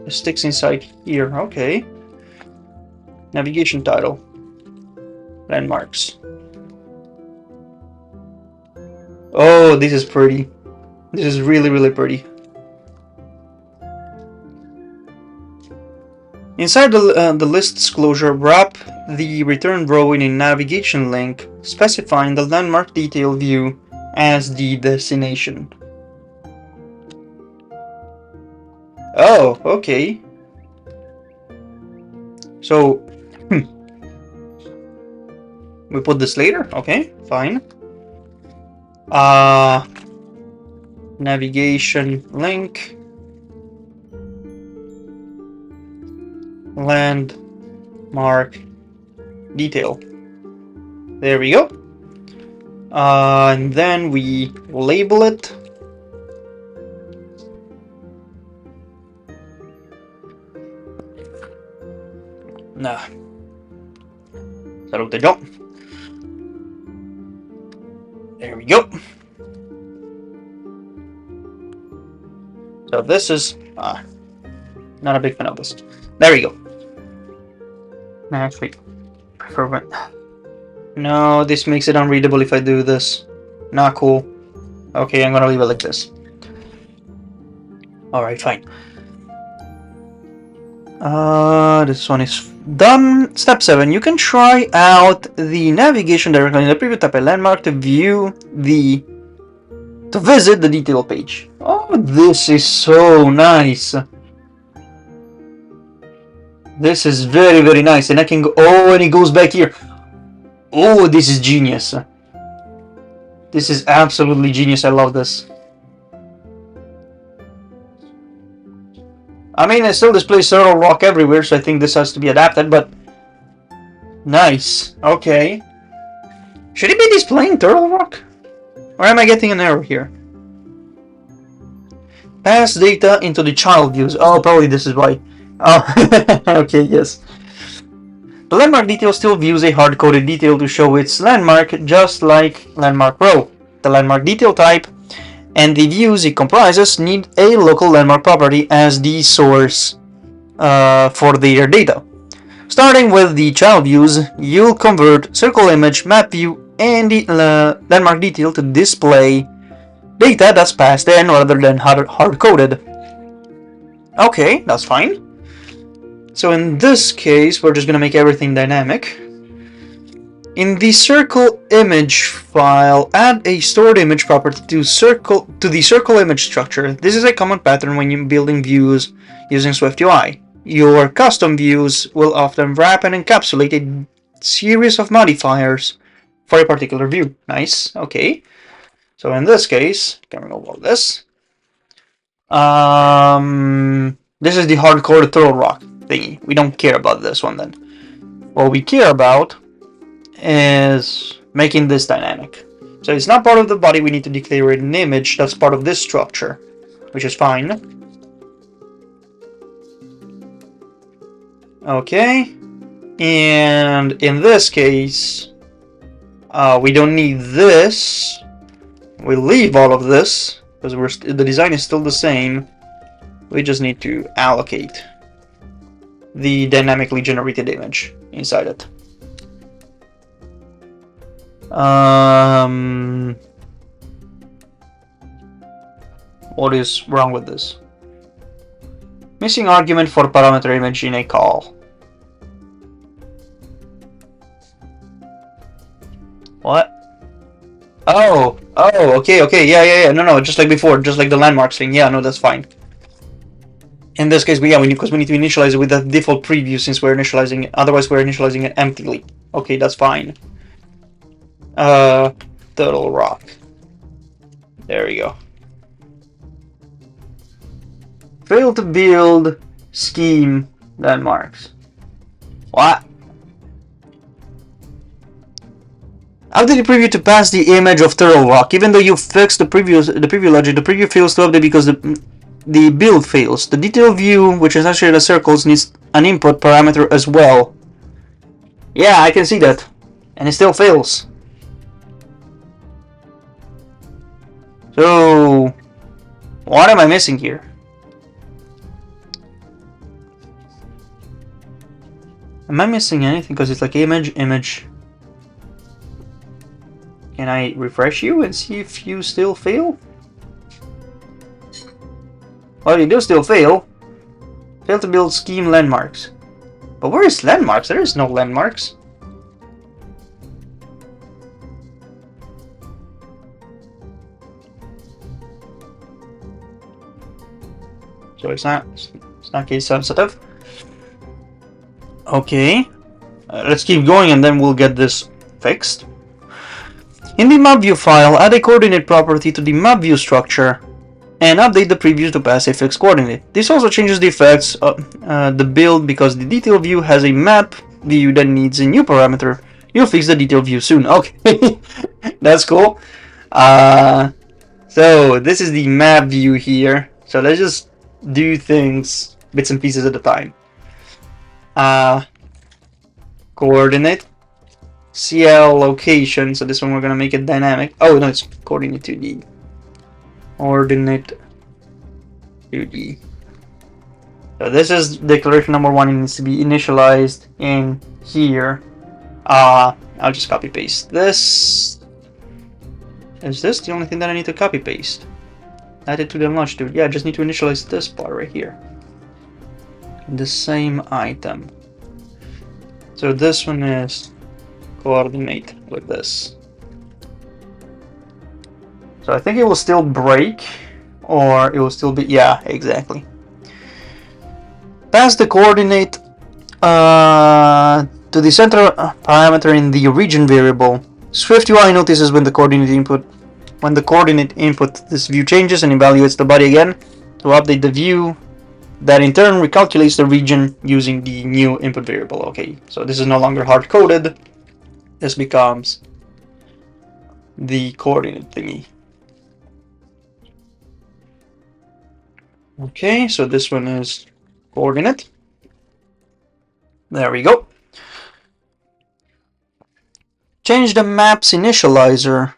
S1: it sticks inside here. Okay. Navigation title. Landmarks. Oh, this is pretty. This is really, really pretty. Inside the list's closure, wrap the return row in a navigation link, specifying the landmark detail view as the destination. Oh, okay. So, we put this later. Okay, fine. Navigation link. Landmark detail. There we go. And then we label it. Nah. Salute John. There we go. So this is not a big fan of this. There we go. Actually, prefer when... No, this makes it unreadable if I do this. Not cool. Okay, I'm gonna leave it like this. Alright, fine. This one is done. Step 7. You can try out the navigation directly in the preview. Type a landmark to visit the detail page. Oh, this is so nice. This is very, very nice. And I can go... Oh, and it goes back here. Oh, this is genius. This is absolutely genius. I love this. I mean, it still displays Turtle Rock everywhere, so I think this has to be adapted, but... Nice. Okay. Should it be displaying Turtle Rock? Or am I getting an error here? Pass data into the child views. Oh, probably this is why. Oh, okay, yes. The landmark detail still views a hard-coded detail to show its landmark, just like landmark row. The landmark detail type and the views it comprises need a local landmark property as the source for their data. Starting with the child views, you'll convert circle image, map view, and the landmark detail to display data that's passed in rather than hard-coded. Okay, that's fine. So in this case, we're just going to make everything dynamic. In the circle image file, add a stored image property to the circle image structure. This is a common pattern when you're building views using SwiftUI. Your custom views will often wrap and encapsulate a series of modifiers for a particular view. Nice, okay. So in this case, can remove all this. This is the hard-coded Turtle Rock thingy. We don't care about this one then. What we care about is making this dynamic. So it's not part of the body, we need to declare an image that's part of this structure, which is fine. Okay, and in this case, we don't need this. We leave all of this, because the design is still the same. We just need to allocate the dynamically generated image inside it. What is wrong with this? Missing argument for parameter image in a call. What? Oh, okay, yeah, no, just like before, just like the landmarks thing. Yeah, no, that's fine. In this case, because we need to initialize it with the default preview since we're initializing it. Otherwise, we're initializing it emptily. Okay, that's fine. Turtle Rock. There we go. Fail to build scheme landmarks. What? Update the preview to pass the image of Turtle Rock. Even though you fixed the preview logic, the preview fails to update because the build fails. The detail view, which is associated with circles, needs an input parameter as well. Yeah, I can see that. And it still fails. So, what am I missing here? Am I missing anything? Because it's like image. Can I refresh you and see if you still fail? Oh, you do still fail. Fail to build scheme landmarks. But where is landmarks? There is no landmarks. So it's not case sensitive. Okay. Let's keep going and then we'll get this fixed. In the map view file, add a coordinate property to the map view structure and update the preview to pass a fixed coordinate. This also changes the effects of the build because the detail view has a map view that needs a new parameter. You'll fix the detail view soon. Okay, that's cool. So this is the map view here. So let's just do things bits and pieces at a time. Coordinate. CL location, so this one we're gonna make it dynamic. Oh no, it's coordinate 2D. Coordinate 2D. So this is declaration number 1. It needs to be initialized in here. I'll just copy paste this. Is this the only thing that I need to copy paste? Add it to the launch dude. Yeah, I just need to initialize this part right here. The same item. So this one is coordinate with this. So I think it will still break, or it will still be, yeah, exactly. Pass the coordinate to the center parameter in the region variable. SwiftUI notices when the coordinate input this view changes and evaluates the body again to update the view. That in turn recalculates the region using the new input variable. Okay, so this is no longer hard-coded. This becomes the coordinate thingy. Okay, so this one is coordinate. There we go. Change the map's initializer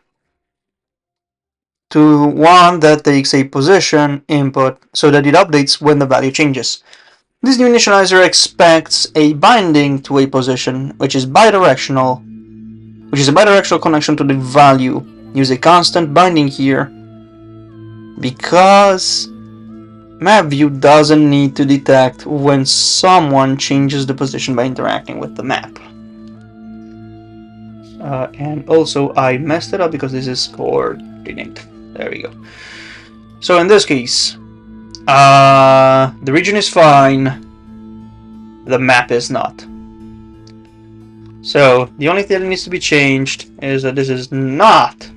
S1: to one that takes a position input so that it updates when the value changes. This new initializer expects a binding to a position, which is a bidirectional connection to the value. Use a constant binding here because map view doesn't need to detect when someone changes the position by interacting with the map. And also I messed it up because this is coordinate. There we go. So in this case, the region is fine, the map is not. So the only thing that needs to be changed is that this is not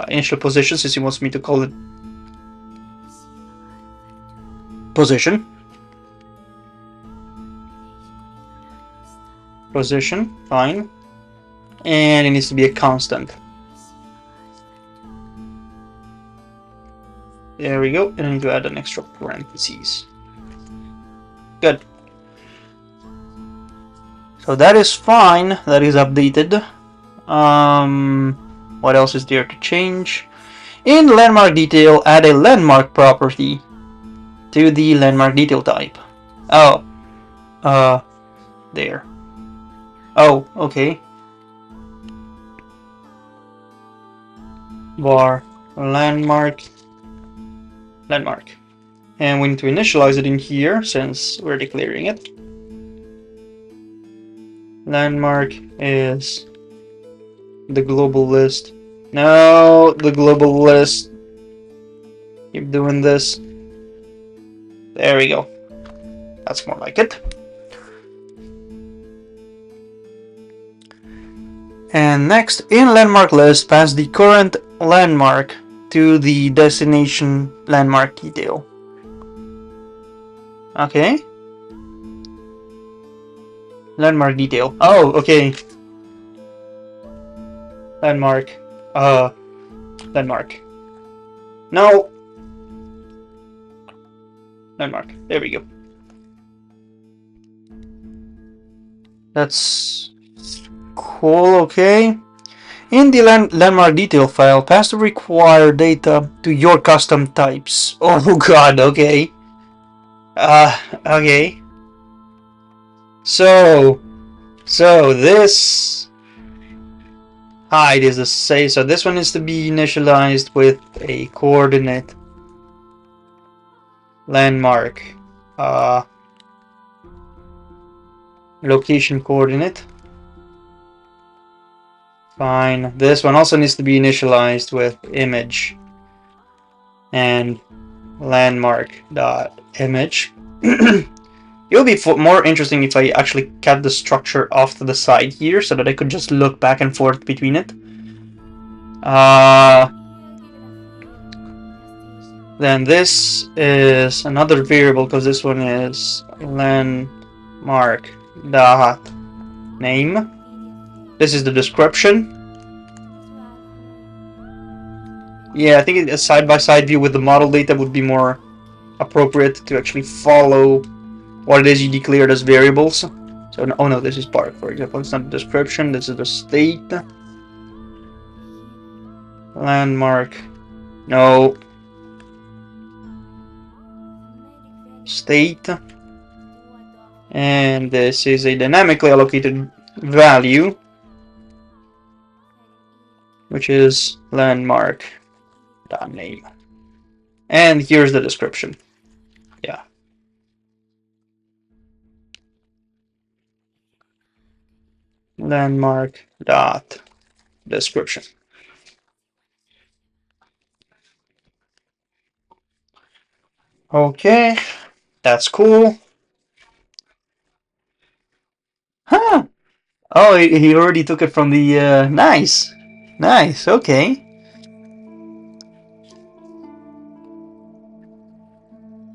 S1: initial position, since he wants me to call it position. Position, fine. And it needs to be a constant. There we go, and I need to add an extra parentheses. Good. So that is fine, that is updated. What else is there to change? In landmark detail, add a landmark property to the landmark detail type. Oh, there. Oh, okay. Var landmark. And we need to initialize it in here since we're declaring it. Landmark is the global list. No, the global list. Keep doing this. There we go. That's more like it. And next, in landmark list, pass the current landmark to the destination landmark detail. Okay. Landmark detail. Oh, okay. Landmark. Landmark. No. Landmark. There we go. That's cool. Okay. In the landmark detail file, pass the required data to your custom types. Oh god, okay. Okay. So this height is the same. So this one is to be initialized with a coordinate landmark location coordinate. Fine. This one also needs to be initialized with image and landmark dot image. It would be more interesting if I actually kept the structure off to the side here so that I could just look back and forth between it. Then this is another variable because this one is landmark dot name. This is the description. Yeah, I think a side-by-side view with the model data would be more appropriate to actually follow what it is you declared as variables. So, oh no, this is park, for example. It's not the description, this is the state. Landmark. No. State. And this is a dynamically allocated value, which is landmark.name. And here's the description. Yeah. Landmark.description. Okay, that's cool. Huh. Oh, he already took it from the, nice. Nice, okay.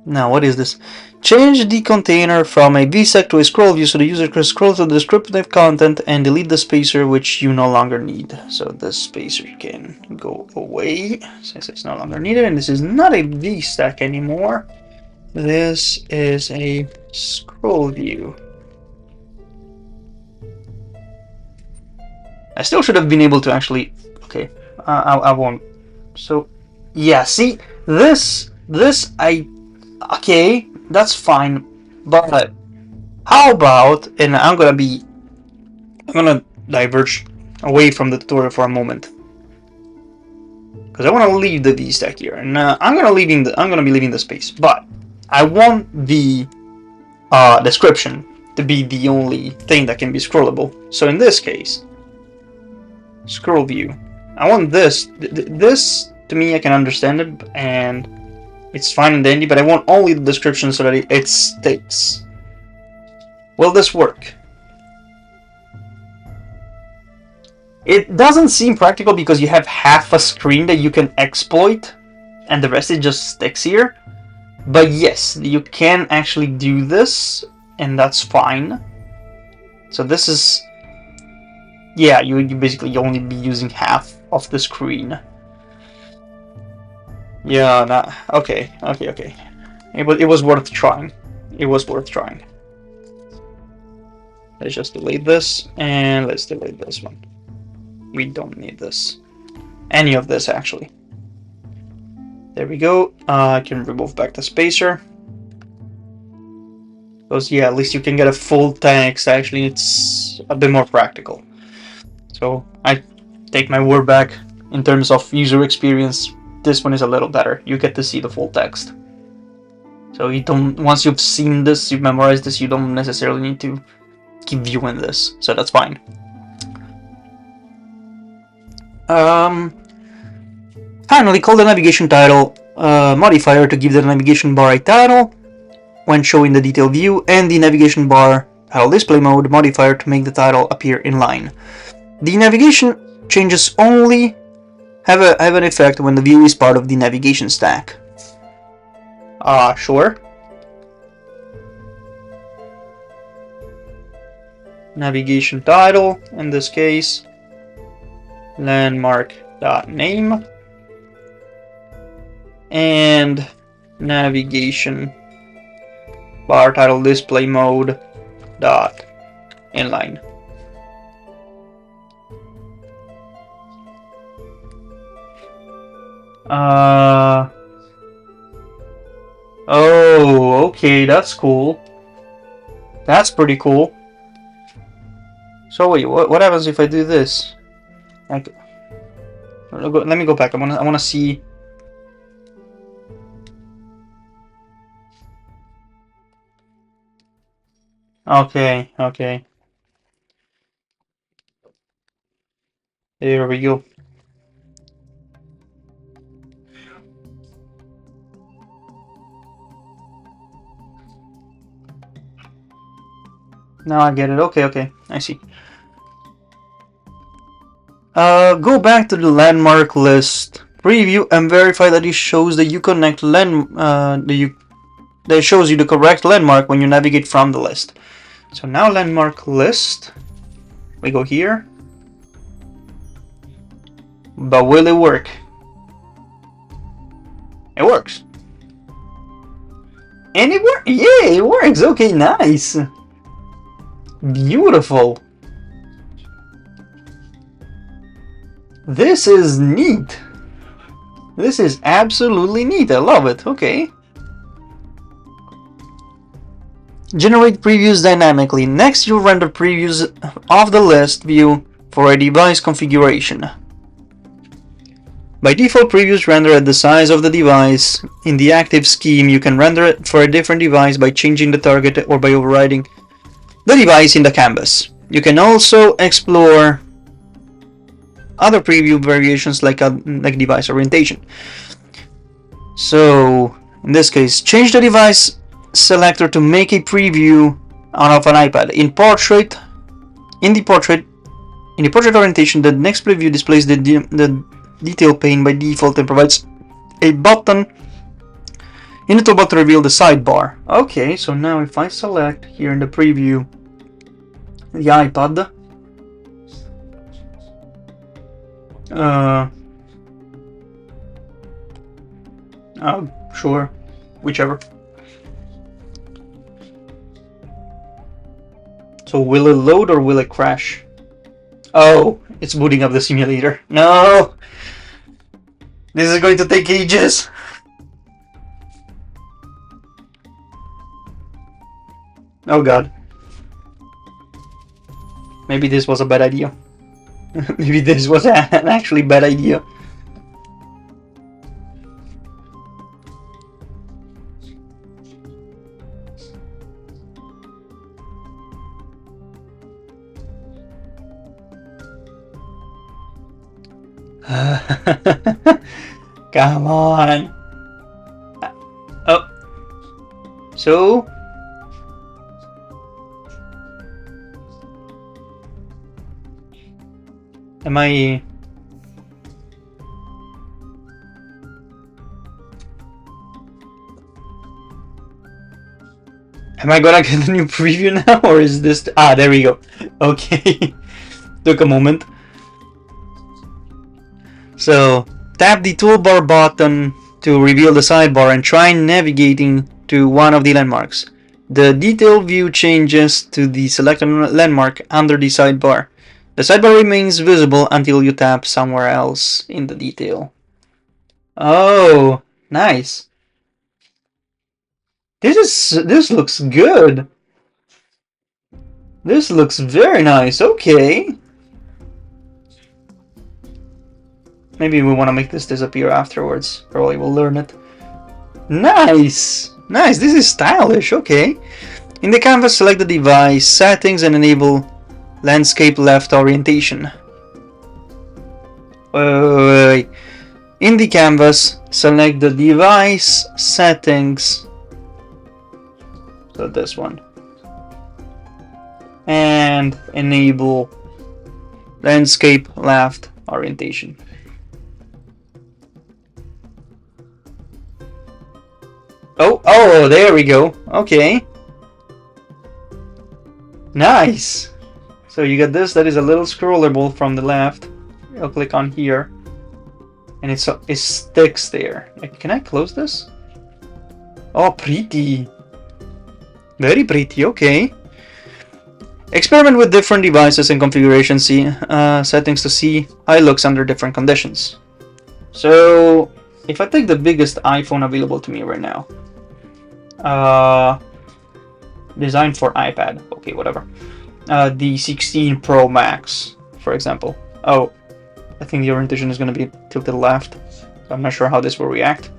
S1: Now, what is this? Change the container from a VStack to a scroll view so the user can scroll to the descriptive content and delete the spacer which you no longer need. So this spacer can go away since it's no longer needed, and this is not a VStack anymore. This is a scroll view. I still should have been able to actually... Okay, I won't. So, yeah, see, this I... Okay, that's fine, but how about, and I'm gonna diverge away from the tutorial for a moment, because I want to leave the VStack here, and I'm gonna be leaving the space, but I want the description to be the only thing that can be scrollable. So in this case, scroll view, I want this. This to me, I can understand it, and it's fine and dandy, but I want only the description so that it sticks. Will this work? It doesn't seem practical because you have half a screen that you can exploit and the rest it just sticks here. But yes, you can actually do this, and that's fine. So this is... Yeah, you basically only be using half of the screen. Yeah, nah, okay. It was worth trying. It was worth trying. Let's just delete this, and let's delete this one. We don't need this. Any of this, actually. There we go. I can remove back the spacer. Because, yeah, at least you can get a full text. Actually, it's a bit more practical. So, I take my word back. In terms of user experience, this one is a little better. You get to see the full text. So you don't, once you've seen this, you've memorized this, you don't necessarily need to keep viewing this. So that's fine. Finally, call the navigation title modifier to give the navigation bar a title when showing the detail view, and the navigation bar title display mode modifier to make the title appear in line. The navigation changes only have an effect when the view is part of the navigation stack? Sure. Navigation title, in this case, landmark.name, and navigation bar title display mode dot inline. Oh, okay, that's cool. That's pretty cool. So wait, what happens if I do this? Let me go back. I wanna see. Okay, okay. There we go. Now I get it. Okay, okay. I see. Go back to the landmark list preview and verify that it shows that you connect that shows you the correct landmark when you navigate from the list. So now landmark list. We go here. But will it work? It works. And it works. Yeah, it works. Okay, nice. Beautiful. This is neat. This is absolutely neat. I love it. Okay. Generate previews dynamically. Next, you'll render previews of the list view for a device configuration. By default, previews render at the size of the device. In the active scheme, you can render it for a different device by changing the target or by overriding the device in the canvas. You can also explore other preview variations like device orientation. So in this case, change the device selector to make a preview of an iPad. In the portrait orientation, the next preview displays the detail pane by default and provides a button in the toolbar to reveal the sidebar. Okay, so now if I select here in the preview the iPad, sure, whichever. So will it load or will it crash? Oh, it's booting up the simulator. No! This is going to take ages. Oh god. Maybe this was a bad idea. Maybe this was an actually bad idea. Come on. Oh. So. Am I gonna get a new preview now, or is this... Ah, there we go. Okay. Took a moment. So, tap the toolbar button to reveal the sidebar and try navigating to one of the landmarks. The detail view changes to the selected landmark under the sidebar. The sidebar remains visible until you tap somewhere else in the detail. Oh, nice. This looks good. This looks very nice. Okay. Maybe we want to make this disappear afterwards. Probably we'll learn it. Nice! Nice, this is stylish, okay. In the canvas, select the device settings and enable landscape left orientation. Wait. In the canvas, select the device settings. So this one. And enable landscape left orientation. Oh, there we go. Okay. Nice. So you get this, that is a little scrollable from the left. I'll click on here. And it sticks there. Can I close this? Oh, pretty. Very pretty, okay. Experiment with different devices and configuration settings to see how it looks under different conditions. So, if I take the biggest iPhone available to me right now, designed for iPad, okay, whatever. The 16 Pro Max, for example. Oh, I think the orientation is going to be tilted left, so I'm not sure how this will react.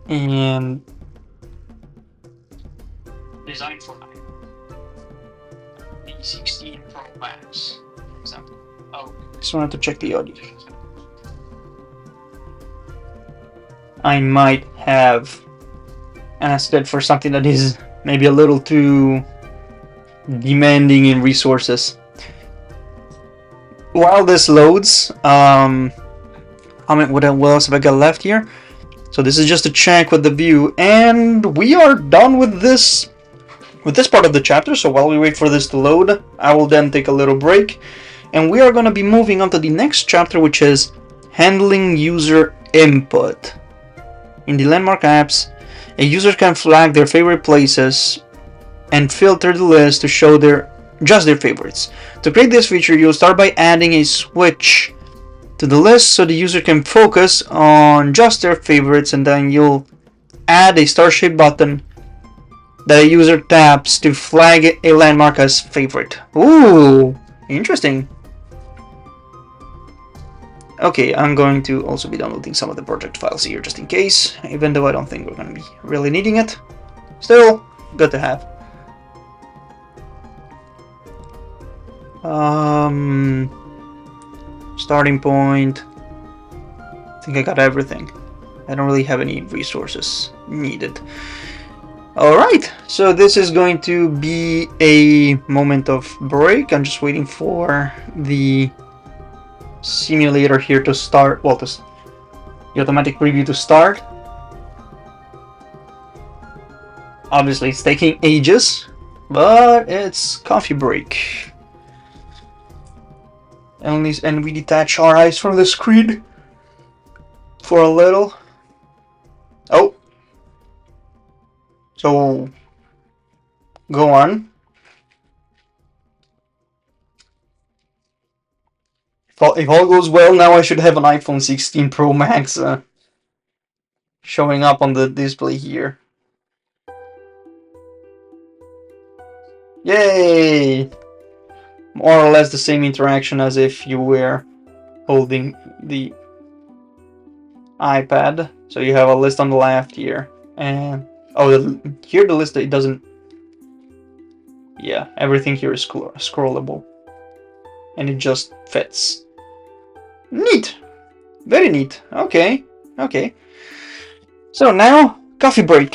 S1: And designed for the 16 Pro Max, for example. Oh, just wanted to check the audio. I might have asked it for something that is maybe a little too demanding in resources. While this loads, what else have I got left here? So this is just a check with the view, and we are done with this part of the chapter. So while we wait for this to load, I will then take a little break, and we are going to be moving on to the next chapter, which is handling user input. In the landmark apps, a user can flag their favorite places and filter the list to show just their favorites. To create this feature, you'll start by adding a switch to the list so the user can focus on just their favorites, and then you'll add a star-shaped button that a user taps to flag a landmark as favorite. Ooh, interesting. Okay, I'm going to also be downloading some of the project files here just in case, even though I don't think we're going to be really needing it. Still, good to have. Starting point. I think I got everything. I don't really have any resources needed. Alright, so this is going to be a moment of break. I'm just waiting for the simulator here to start. Well, the automatic preview to start. Obviously, it's taking ages, but it's coffee break. And we detach our eyes from the screen for a little. Oh. So, go on. If all goes well, now I should have an iPhone 16 Pro Max showing up on the display here. Yay! More or less the same interaction as if you were holding the iPad. So you have a list on the left here, and here the list, it doesn't. Yeah, everything here is scrollable, and it just fits. Neat, very neat. Okay. So now coffee break.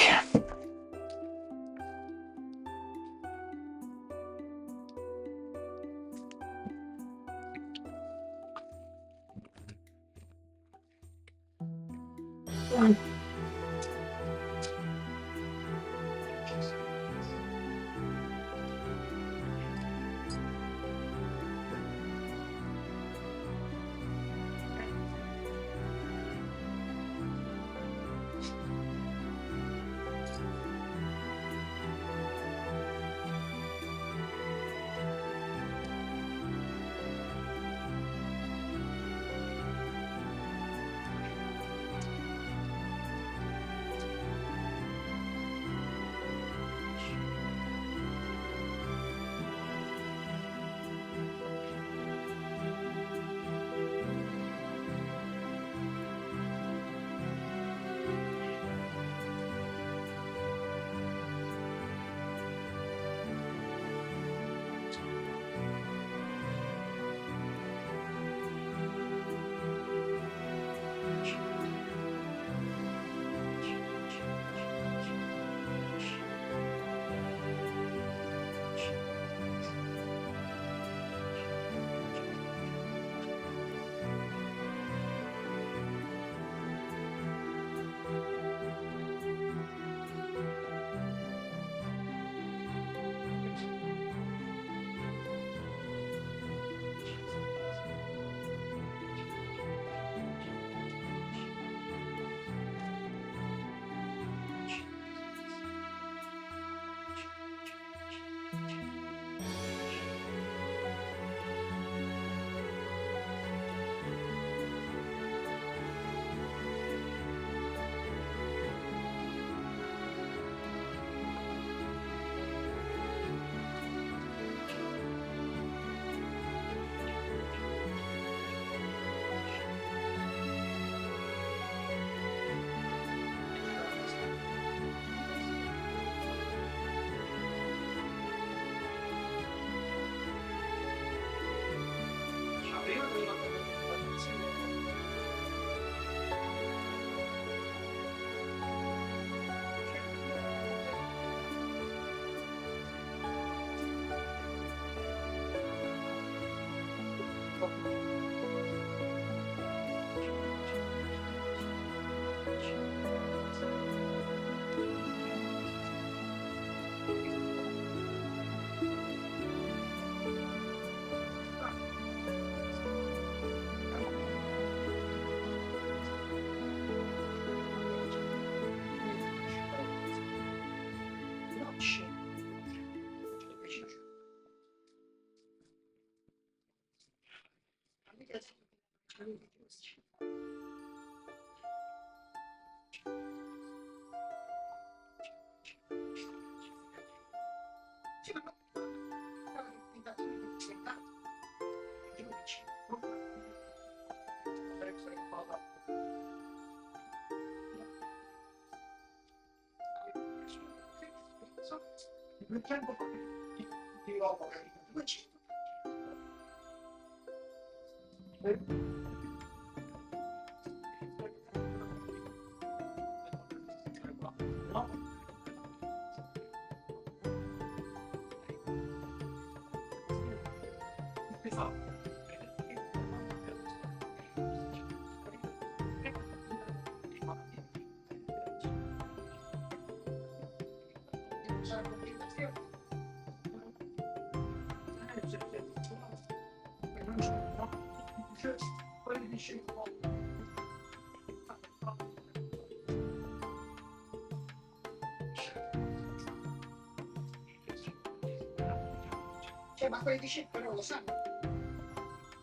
S2: Ma quelli di Scippo non lo sanno.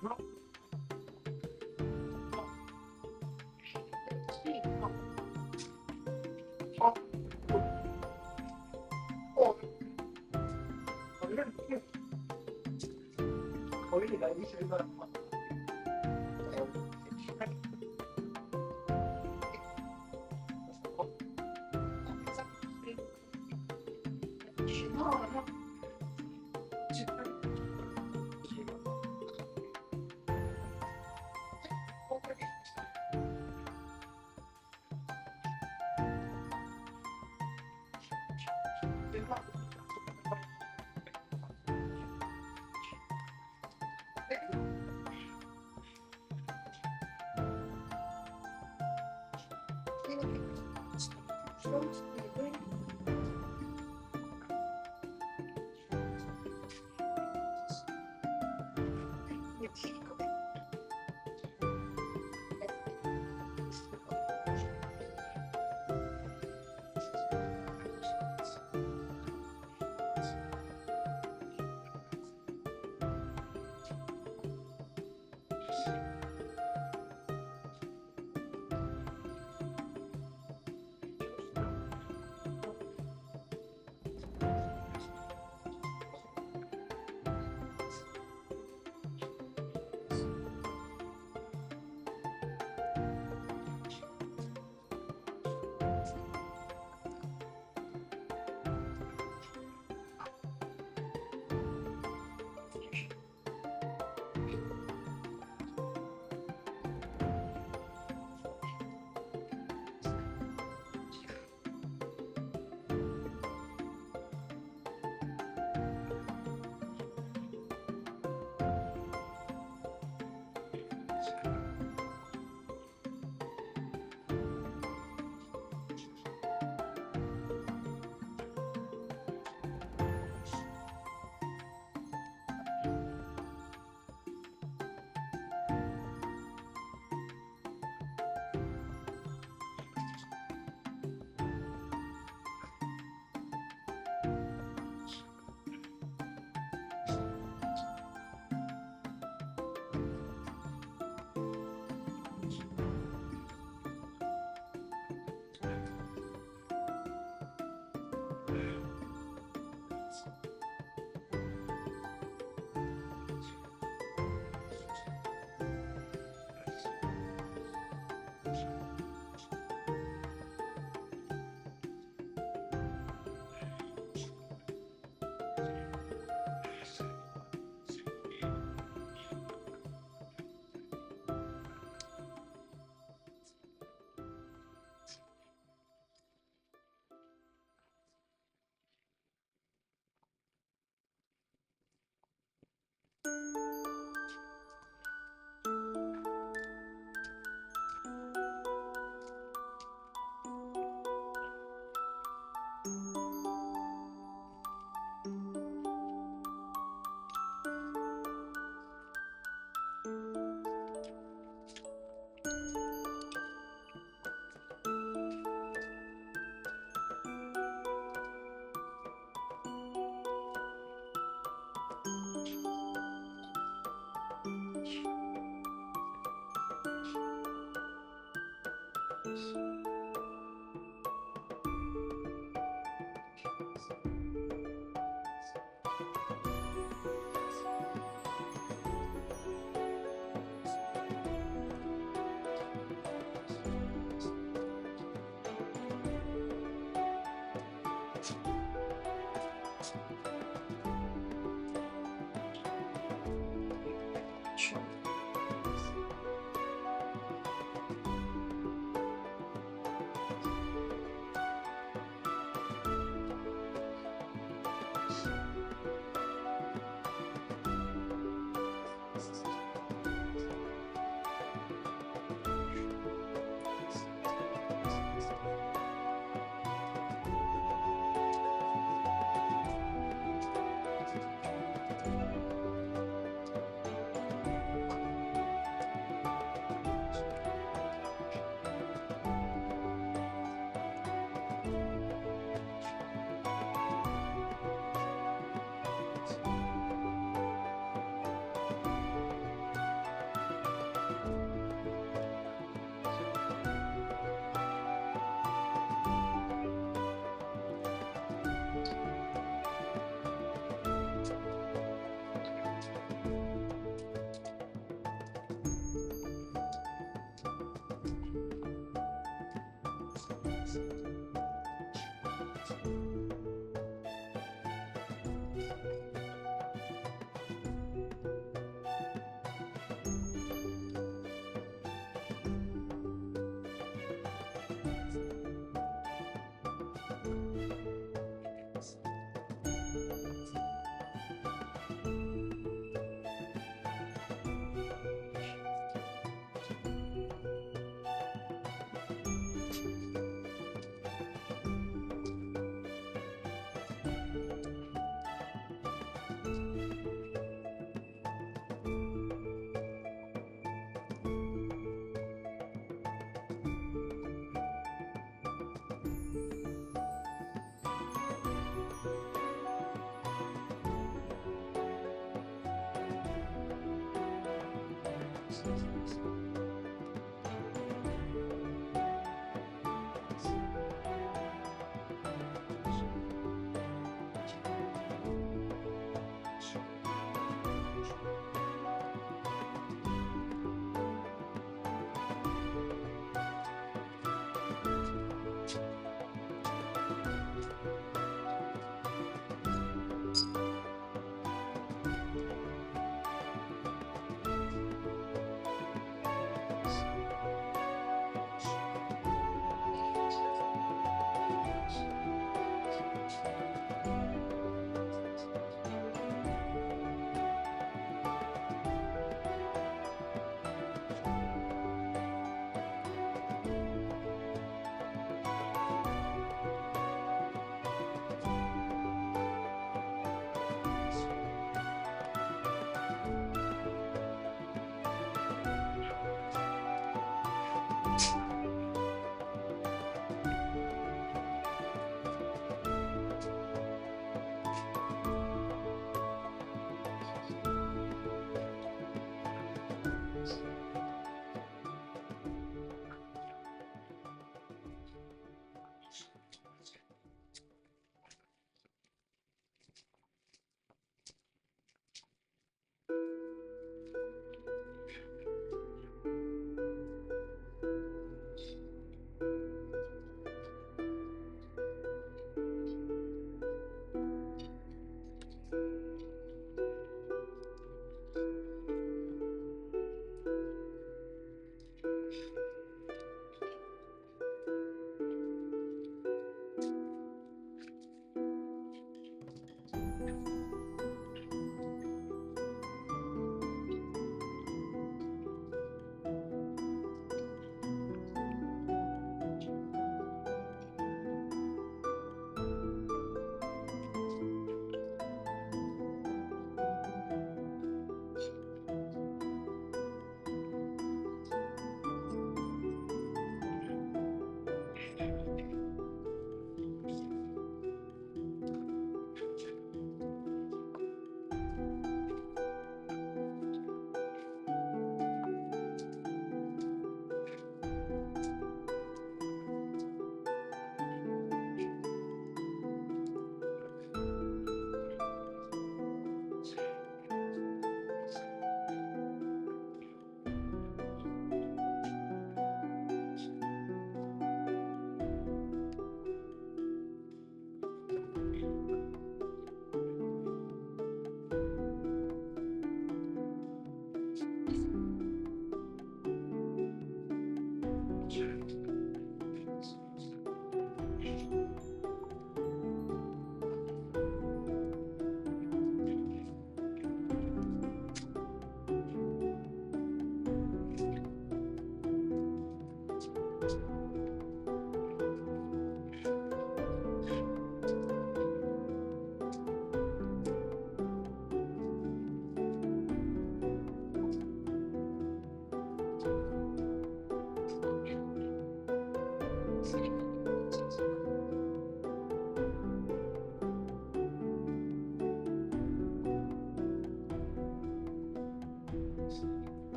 S2: No. Oh. Oh. Poi la dice no, no.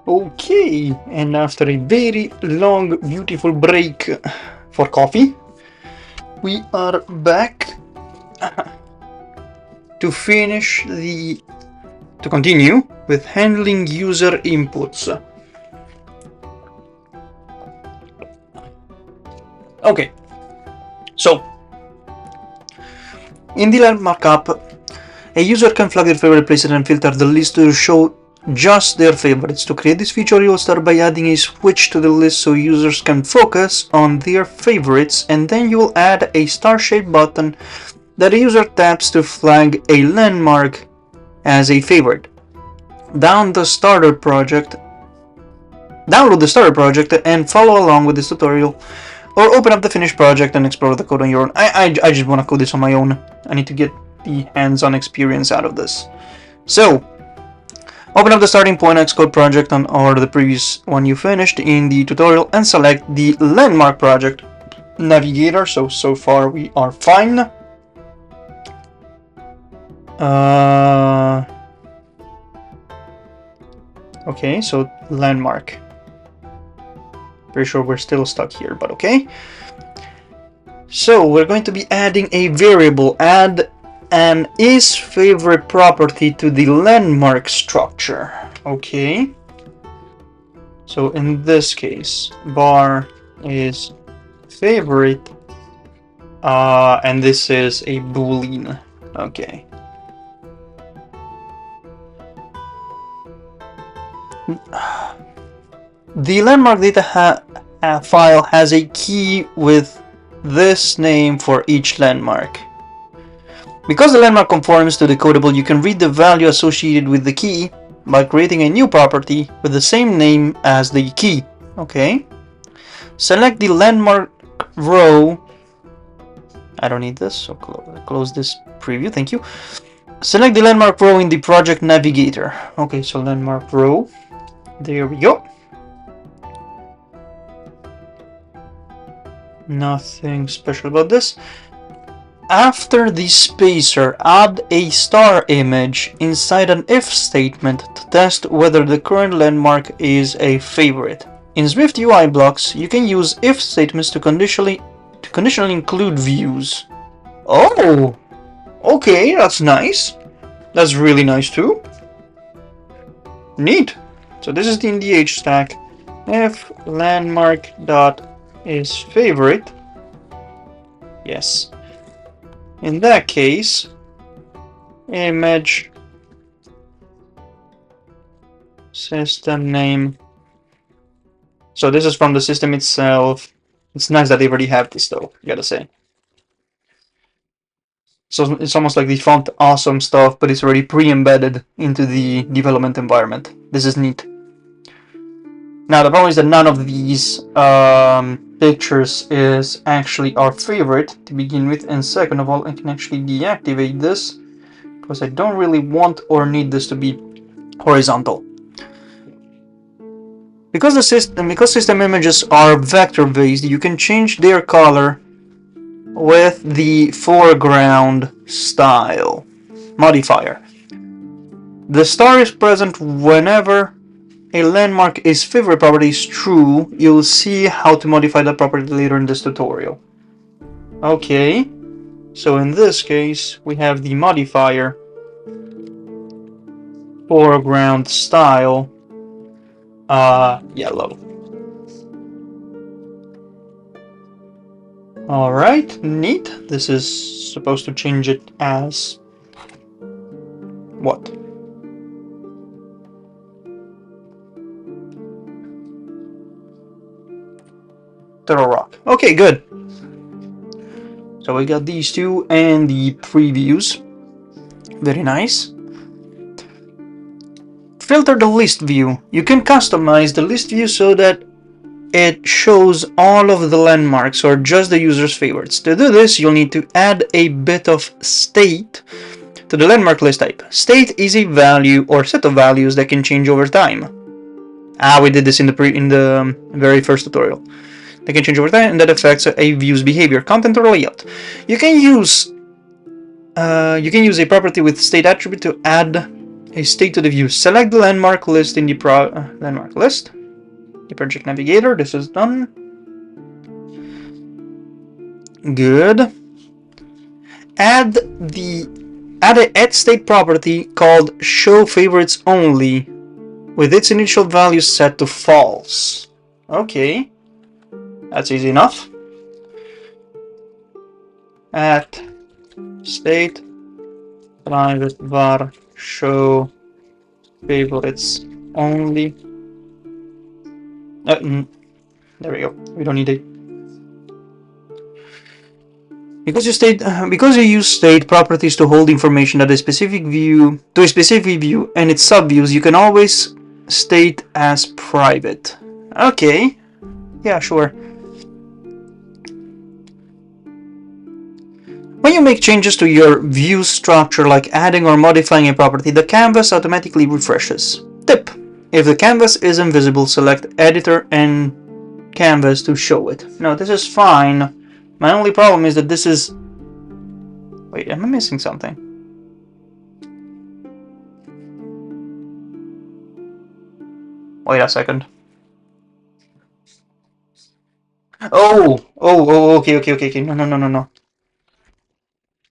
S1: Okay, and after a very long, beautiful break for coffee, we are back to continue with handling user inputs. Okay, so in the landmark app, a user can flag their favorite places and filter the list to show just their favorites. To create this feature, you'll start by adding a switch to the list so users can focus on their favorites, and then you'll add a star-shaped button that a user taps to flag a landmark as a favorite. Download the starter project and follow along with this tutorial, or open up the finished project and explore the code on your own. I just want to code this on my own. I need to get the hands-on experience out of this. So, open up the starting point Xcode project or the previous one you finished in the tutorial and select the landmark project navigator. So far we are fine. Okay, so landmark. Pretty sure we're still stuck here, but okay. So we're going to be adding a variable, add an isFavorite property to the landmark structure. Okay. So in this case, bar is favorite, and this is a boolean. Okay. The landmark data file has a key with this name for each landmark. Because the landmark conforms to the codable, you can read the value associated with the key by creating a new property with the same name as the key. Okay. Select the landmark row. I don't need this, so close this preview. Thank you. Select the landmark row in the project navigator. Okay, so landmark row. There we go. Nothing special about this. After the spacer, add a star image inside an if statement to test whether the current landmark is a favorite. In SwiftUI blocks, you can use if statements to conditionally include views. Oh, okay, that's nice. That's really nice too. Neat. So this is the in the H stack. If landmark dot is favorite. Yes. In that case, image system name. So this is from the system itself. It's nice that they already have this though, you gotta say. So it's almost like the font awesome stuff, but it's already pre-embedded into the development environment. This is neat. Now the problem is that none of these pictures is actually our favorite to begin with, and second of all, I can actually deactivate this because I don't really want or need this to be horizontal. Because system images are vector based, you can change their color with the foreground style modifier. The star is present whenever a landmark is favorite property is true. You'll see how to modify that property later in this tutorial. Okay, so in this case we have the modifier foreground style yellow. Alright, neat. This is supposed to change it as what? Turtle Rock. Okay, good. So we got these two and the previews. Very nice. Filter the list view. You can customize the list view so that it shows all of the landmarks or just the user's favorites. To do this, you'll need to add a bit of state to the landmark list type. State is a value or set of values that can change over time. We did this in the very first tutorial. They can change over time, and that affects a view's behavior, content, or layout. You can use a property with state attribute to add a state to the view. Select the landmark list in the landmark list. The project navigator. This is done. Good. Add an add state property called show favorites only, with its initial value set to false. Okay, that's easy enough. At state private var show favorites only. There we go. We don't need it. Because you use state properties to hold information at a specific view and its subviews, you can always state as private. Okay. Yeah, sure. When you make changes to your view structure, like adding or modifying a property, the canvas automatically refreshes. Tip: if the canvas is invisible, select Editor and Canvas to show it. No, this is fine. My only problem is that this is... Wait, am I missing something? Wait a second. Okay. No.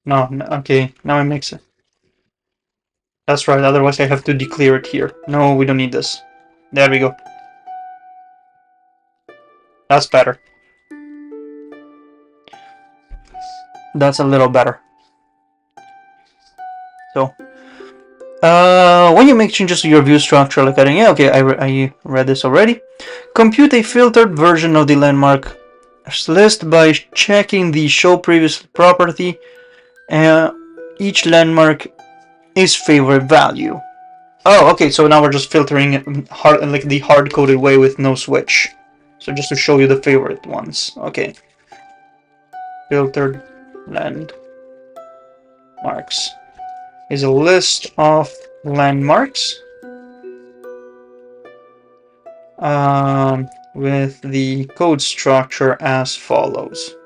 S1: No, okay, now it makes it. That's right, otherwise I have to declare it here. No, we don't need this. There we go. That's better. That's a little better. So, when you make changes to your view structure, like adding, yeah, okay, I read this already. Compute a filtered version of the landmark list by checking the show previous property. Each landmark is favorite value. Oh, okay, so now we're just filtering it like the hard-coded way with no switch. So just to show you the favorite ones. Okay. Filtered landmarks is a list of landmarks with the code structure as follows.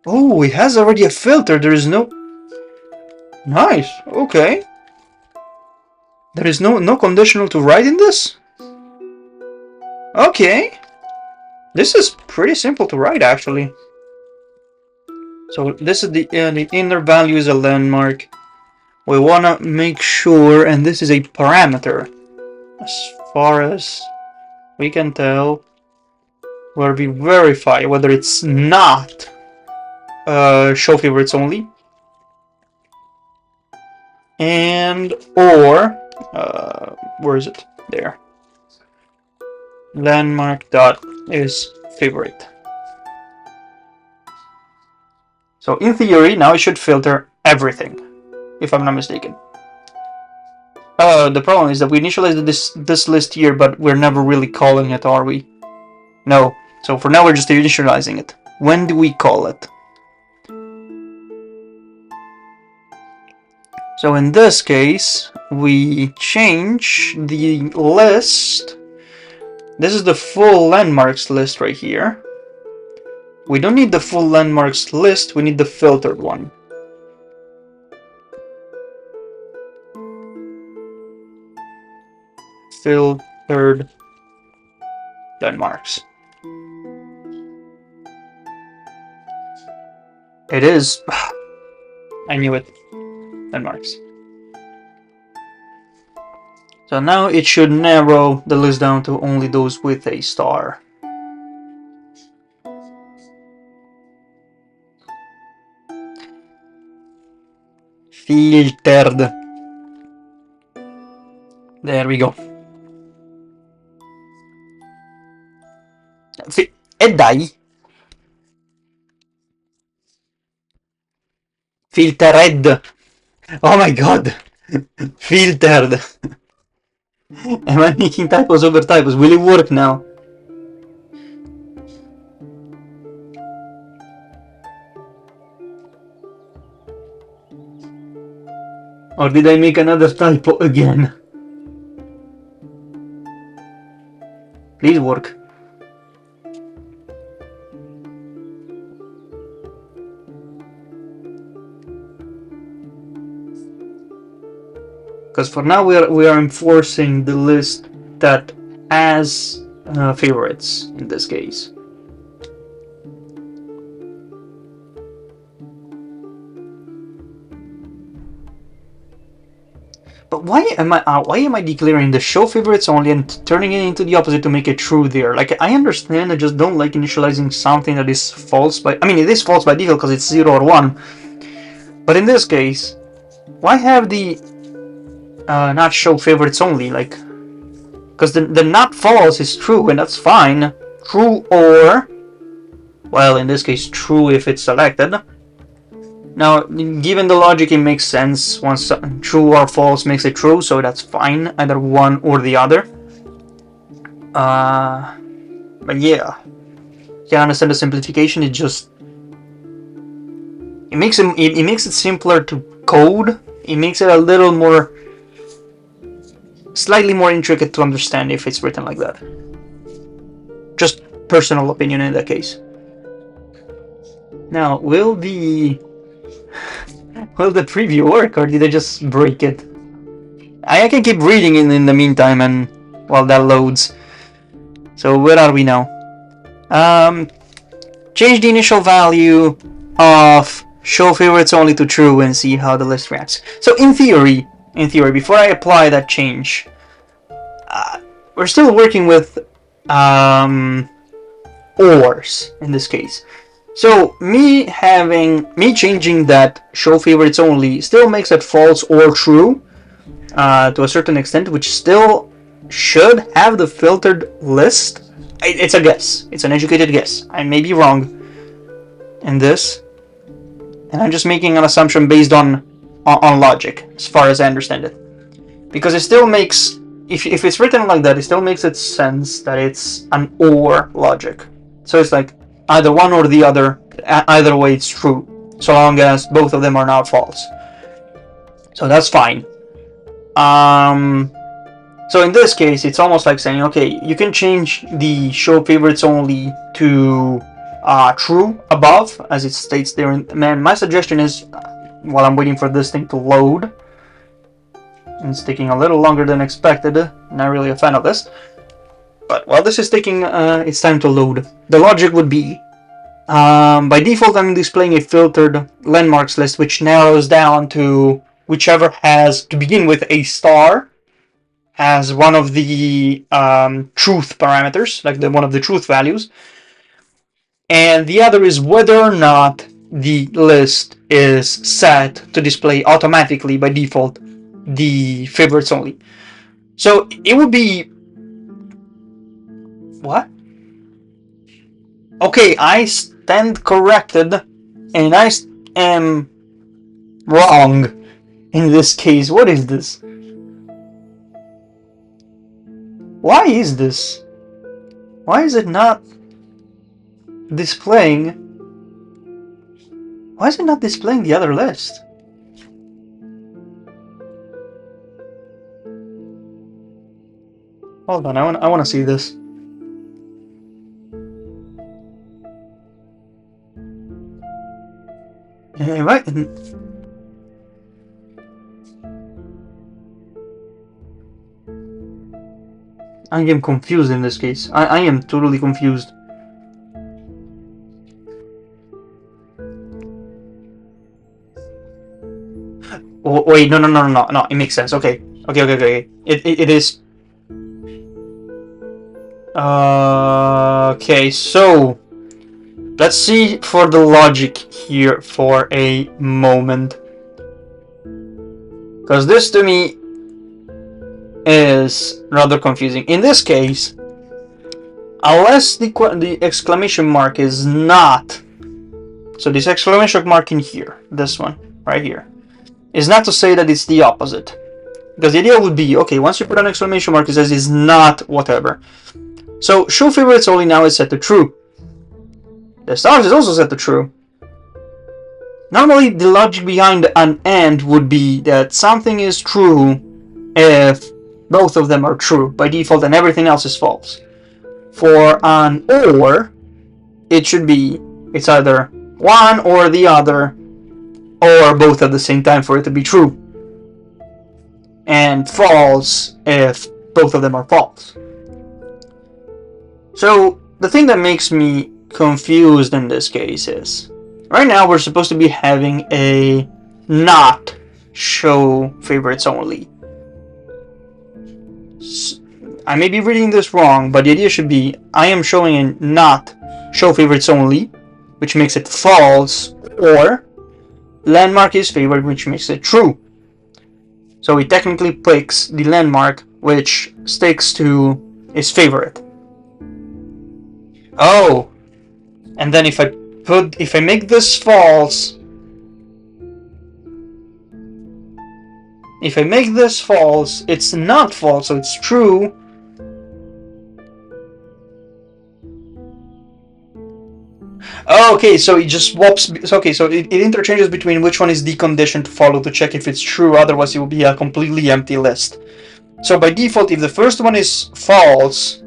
S1: Oh, it has already a filter. There is no... Nice. Okay. There is no conditional to write in this? Okay. This is pretty simple to write, actually. So this is the inner value is a landmark. We want to make sure, and this is a parameter, as far as we can tell, where we verify whether it's not show favorites only, and or where is it? There. Landmark dot is favorite. So in theory, now it should filter everything, if I'm not mistaken. The problem is that we initialized this list here, but we're never really calling it, are we? No. So for now, we're just initializing it. When do we call it? So in this case, we change the list. This is the full landmarks list right here. We don't need the full landmarks list, we need the filtered one. Filtered landmarks. It is. I knew it. Landmarks. So now it should narrow the list down to only those with a star. Filtered. There we go. E dai. Filtered. Oh my god. Filtered. Am I making typos over typos? Will it work now? Or did I make another typo again? Please work. Because for now we are enforcing the list that has favorites in this case. But why am I declaring the show favorites only and turning it into the opposite to make it true there? Like, I understand, I just don't like initializing something that is false by... I mean, it is false by default because it's 0 or 1. But in this case, why have the not show favorites only? Like, because the not false is true, and that's fine. True or... well, in this case, true if it's selected. Now, given the logic, it makes sense. Once true or false makes it true, so that's fine, either one or the other. But yeah, can understand the simplification. It just it makes it simpler to code. It makes it a little more, slightly more intricate to understand if it's written like that. Just personal opinion in that case. Now, will the preview work, or did I just break it? I can keep reading in the meantime, and while that loads. So where are we now? Change the initial value of show favorites only to true and see how the list reacts. So in theory, before I apply that change, we're still working with ORs in this case. So me changing that show favorites only still makes it false or true to a certain extent, which still should have the filtered list. It's a guess. It's an educated guess. I may be wrong in this, and I'm just making an assumption based on logic, as far as I understand it. Because it still makes, if it's written like that, it still makes it sense that it's an OR logic. So it's like either one or the other. Either way, it's true, so long as both of them are not false. So that's fine. So in this case, it's almost like saying, okay, you can change the show favorites only to true above, as it states there. Man, my suggestion is, while I'm waiting for this thing to load, and it's taking a little longer than expected, not really a fan of this, but while this is taking its time to load, the logic would be, by default I'm displaying a filtered landmarks list, which narrows down to whichever has, to begin with, a star, has one of the truth parameters, like one of the truth values, and the other is whether or not the list is set to display automatically by default the favorites only. So it would be... what? Okay, I stand corrected, and I am wrong in this case. What is this? Why is this? Why is it not displaying? Why is it not displaying the other list? Hold on, I want to see this. Right. I am confused in this case. I am totally confused. Oh, wait, no, it makes sense. Okay. It is... okay, so... let's see for the logic here for a moment. Because this to me is rather confusing. In this case, unless the exclamation mark is not... so this exclamation mark in here, this one, right here, is not to say that it's the opposite. Because the idea would be, okay, once you put an exclamation mark, it says is not whatever. So show favorites only now is set to true. The stars is also set to true. Normally, the logic behind an AND would be that something is true if both of them are true by default and everything else is false. For an OR, it should be it's either one or the other, or both at the same time for it to be true. And false if both of them are false. So the thing that makes me confused in this case is, right now we're supposed to be having a not show favorites only. I may be reading this wrong, but the idea should be I am showing a not show favorites only, which makes it false, or landmark is favored, which makes it true. So it technically picks the landmark which sticks to its favorite. Oh, and then if I make this false, it's not false, so it's true. Oh, okay, so it just swaps. Okay, so it interchanges between which one is the condition to follow to check if it's true. Otherwise, it will be a completely empty list. So by default, if the first one is false,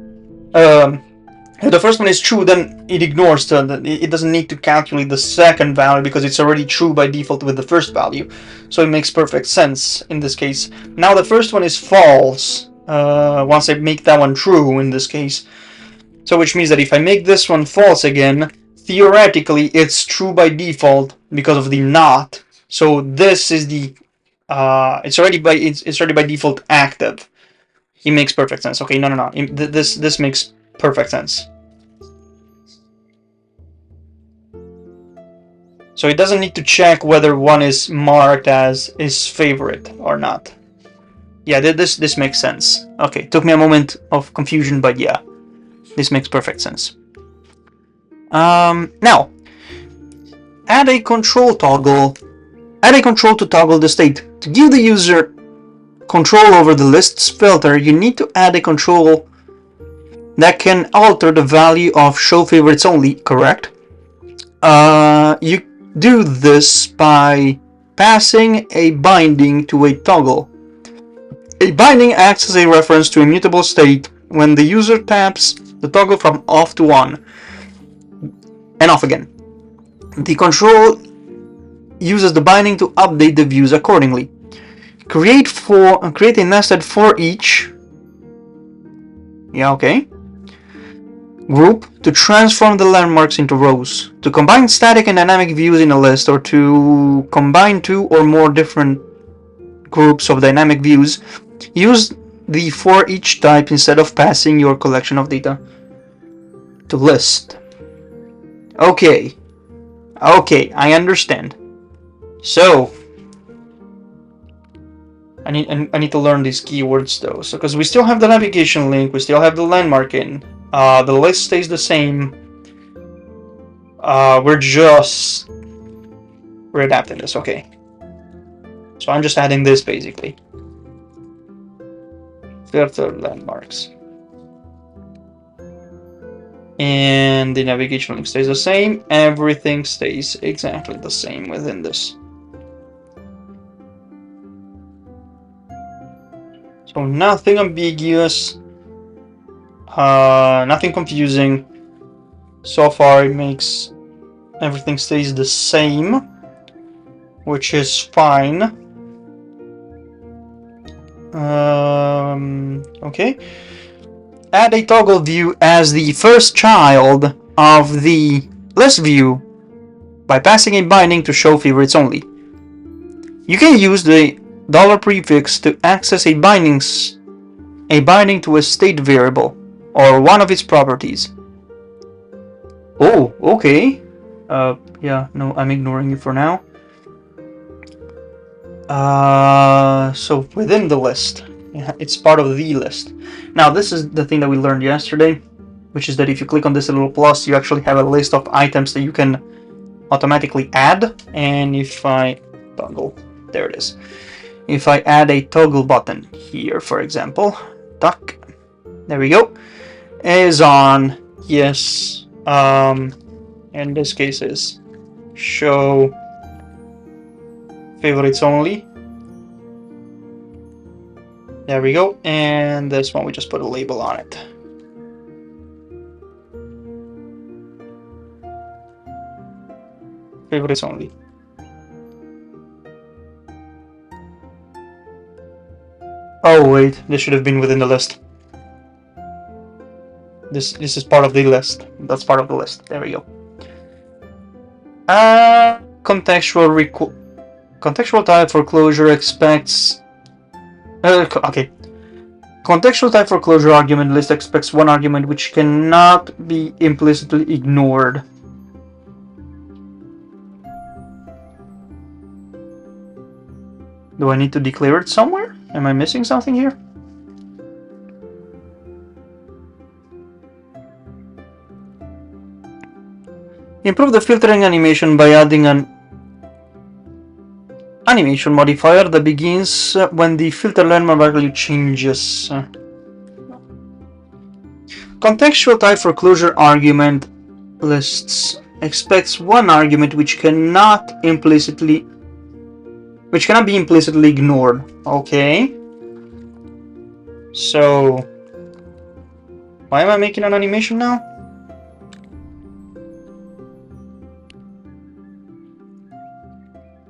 S1: if the first one is true, then it ignores it doesn't need to calculate the second value because it's already true by default with the first value. So it makes perfect sense in this case. Now the first one is false once I make that one true in this case. So which means that if I make this one false again, theoretically it's true by default because of the not. So this is the it's already by default active. It makes perfect sense. Okay, no. This makes perfect sense. So it doesn't need to check whether one is marked as his favorite or not. Yeah, this makes sense. Okay, took me a moment of confusion, but yeah, this makes perfect sense. Now, add a control toggle. Add a control to toggle the state. To give the user control over the lists filter, you need to add a control that can alter the value of show favorites only, correct? You do this by passing a binding to a toggle. A binding acts as a reference to a mutable state when the user taps the toggle from off to on and off again. The control uses the binding to update the views accordingly. Create a nested for each. Yeah, okay. Group to transform the landmarks into rows, to combine static and dynamic views in a list, or to combine two or more different groups of dynamic views. Use the for each type instead of passing your collection of data to list. Okay, I understand. So I need to learn these keywords though. So because we still have the navigation link, we still have the landmark in. The list stays the same. We're adapting this, okay. So I'm just adding this basically. Filter landmarks. And the navigation link stays the same. Everything stays exactly the same within this. So nothing ambiguous. Nothing confusing. So far it makes everything stays the same, which is fine. Okay. Add a toggle view as the first child of the list view by passing a binding to show favorites only. You can use the $prefix to access a binding to a state variable or one of its properties. Oh, okay. Yeah, no, I'm ignoring it for now. So within the list, yeah, it's part of the list. Now this is the thing that we learned yesterday, which is that if you click on this little plus, you actually have a list of items that you can automatically add. And if I toggle, there it is. if I add a toggle button here, for example, duck, there we go, is on, yes, in this case is show favorites only. There we go, and this one we just put a label on it. Favorites only. Oh wait, this should have been within the list. This is part of the list. That's part of the list. There we go. Contextual type for closure expects. Okay. Contextual type for closure argument list expects one argument which cannot be implicitly ignored. Do I need to declare it somewhere? Am I missing something here? Improve the filtering animation by adding an animation modifier that begins when the filter landmark value changes. Contextual type for closure argument lists expects one argument which cannot be implicitly ignored. Okay. So why am I making an animation now?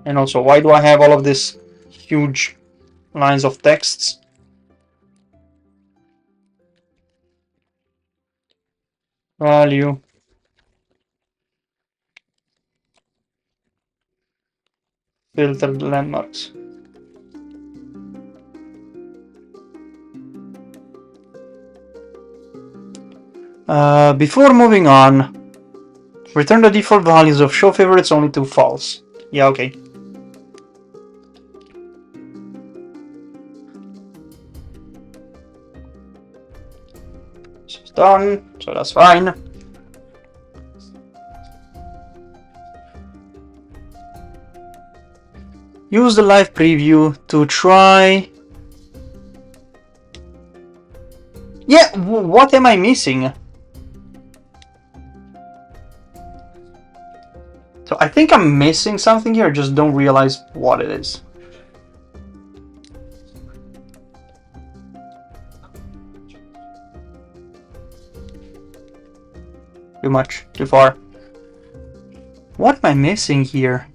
S1: And also, why do I have all of these huge lines of texts? Value. Filtered landmarks. Before moving on, return the default values of show favorites only to false. Yeah, okay. This is done, so that's fine. Use the live preview to try. Yeah, what am I missing? So I think I'm missing something here, I just don't realize what it is. Too much, too far. What am I missing here?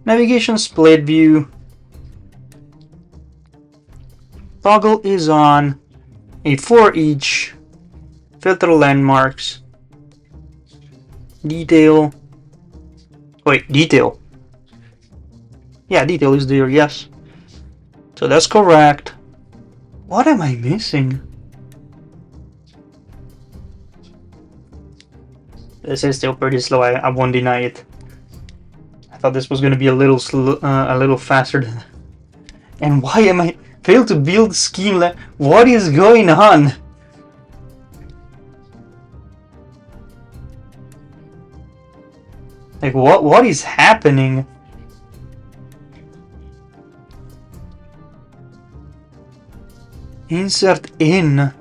S1: Navigation split view. Toggle is on. A for each. Filter landmarks. Detail. Wait, detail. Yeah, detail is there, yes. So that's correct. What am I missing? This is still pretty slow, I won't deny it. I thought this was gonna be a little faster than. And why am I failed to build scheme? What is going on? Like what is happening? Insert in.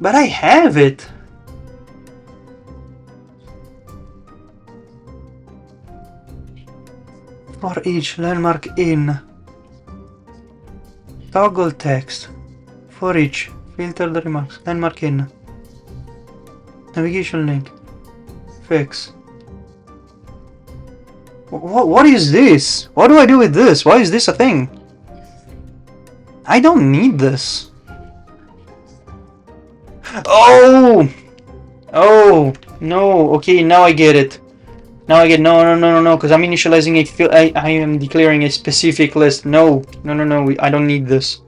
S1: But I have it. For each landmark in. Toggle text. For each. Filter the remarks. Landmark in. Navigation link. Fix. What is this? What do I do with this? Why is this a thing? I don't need this. Oh! Oh! No. Okay, now I get it. Now I get no, because I'm initializing I am declaring a specific list. No, I don't need this.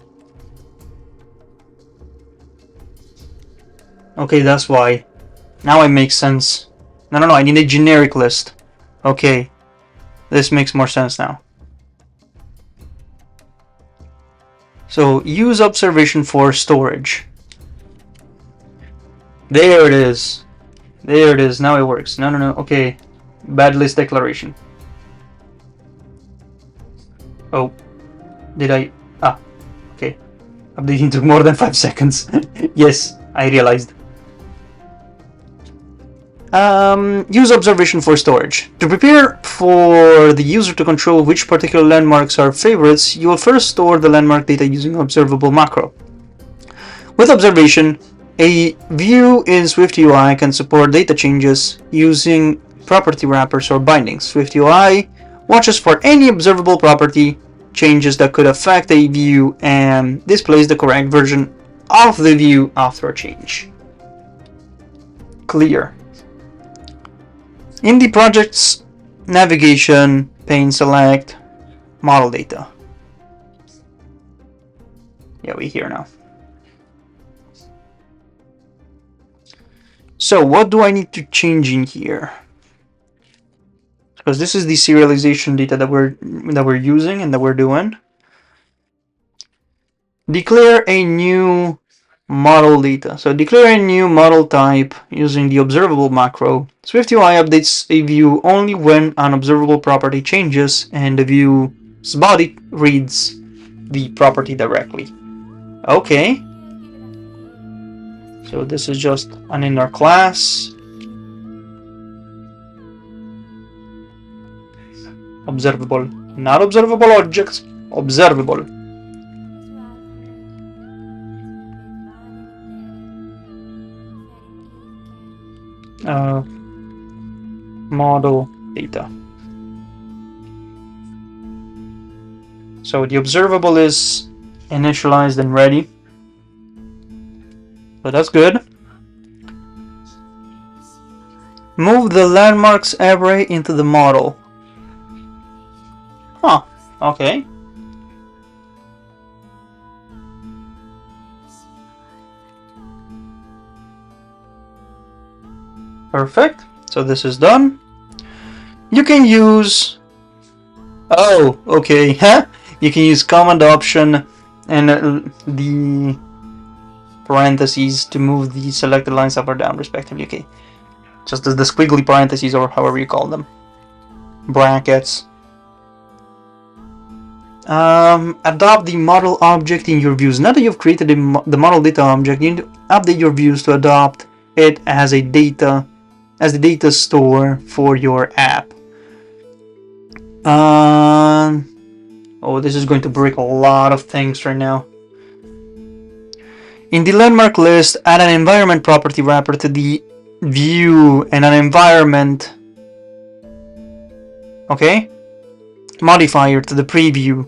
S1: Okay, that's why. Now it makes sense. No, I need a generic list. Okay. This makes more sense now. So, use observation for storage. There it is. There it is. Now it works. No. Okay. Bad list declaration. Oh, did I? Ah, okay. Updating took more than 5 seconds. Yes, I realized. Use observation for storage. To prepare for the user to control which particular landmarks are favorites, you will first store the landmark data using observable macro. With observation, a view in SwiftUI can support data changes using property wrappers or bindings. SwiftUI watches for any observable property changes that could affect a view and displays the correct version of the view after a change. Clear. In the project's navigation pane, select model data. Yeah, we're here now. So what do I need to change in here? Because this is the serialization data that we're using and that we're doing. Declare a new model data. So declare a new model type using the observable macro. SwiftUI updates a view only when an observable property changes and the view's body reads the property directly. Okay. So this is just an inner class. Observable, not observable objects, observable. Model data. So the observable is initialized and ready. So that's good. Move the landmarks array into the model. Huh, okay. Perfect. So this is done. You can use... Oh, okay. You can use command option and the parentheses to move the selected lines up or down respectively. Okay. Just as the squiggly parentheses or however you call them. Brackets. Adopt the model object in your views. Now that you've created the model data object, you need to update your views to adopt it as the data store for your app. Oh, this is going to break a lot of things right now. In the landmark list, add an environment property wrapper to the view and an environment, okay, modifier to the preview.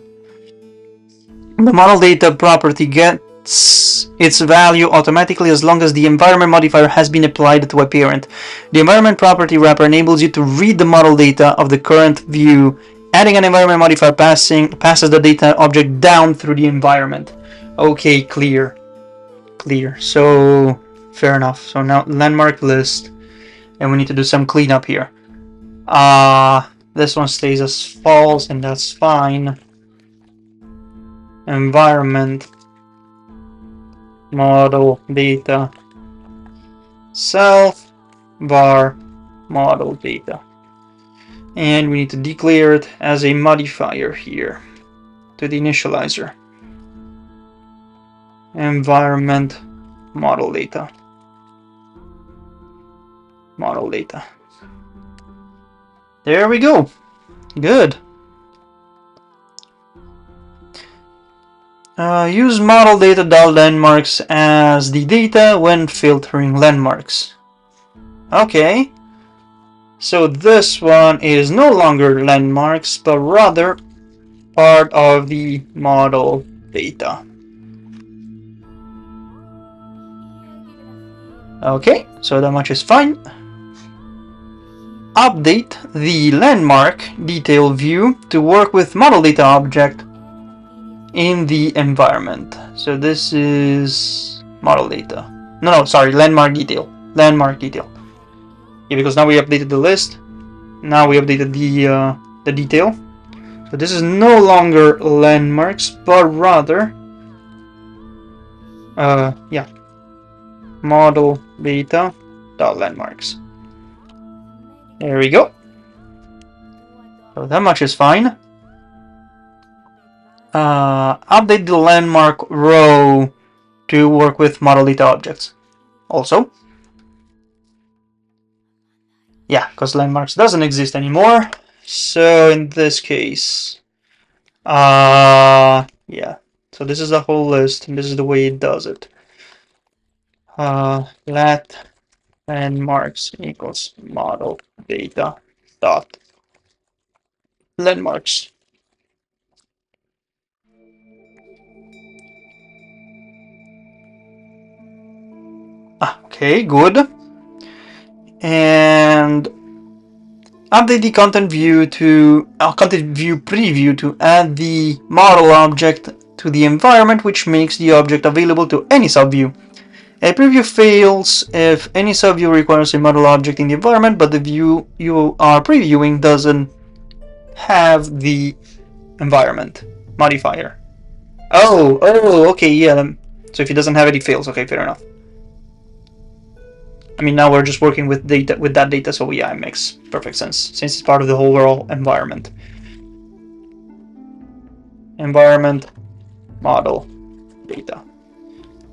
S1: The model data property gets its value automatically as long as the environment modifier has been applied to a parent. The environment property wrapper enables you to read the model data of the current view. Adding an environment modifier passes the data object down through the environment. Okay, clear. So fair enough. So now landmark list, and we need to do some cleanup here. This one stays as false, and that's fine. Environment model data self var model data, and we need to declare it as a modifier here to the initializer. Environment model data. There we go. Good. Use model data.landmarks as the data when filtering landmarks. Okay. So this one is no longer landmarks, but rather part of the model data. Okay, so that much is fine. Update the landmark detail view to work with model data object in the environment. So this is model data. No, sorry, landmark detail. Yeah, because now we updated the list. Now we updated the detail. So this is no longer landmarks, but rather, yeah, model data dot landmarks. There we go. So that much is fine. Update the landmark row to work with model data objects. Also, yeah, because landmarks doesn't exist anymore. So in this case, yeah. So this is the whole list, and this is the way it does it. Let landmarks equals model data dot landmarks. Okay, good. And update the content view to content view preview to add the model object to the environment, which makes the object available to any subview. A preview fails if any subview requires a model object in the environment, but the view you are previewing doesn't have the environment modifier. Oh, okay, yeah. So if it doesn't have it, it fails. Okay, fair enough. I mean, now we're just working with data, with that data, so yeah, it makes perfect sense since it's part of the overall environment. Environment model data.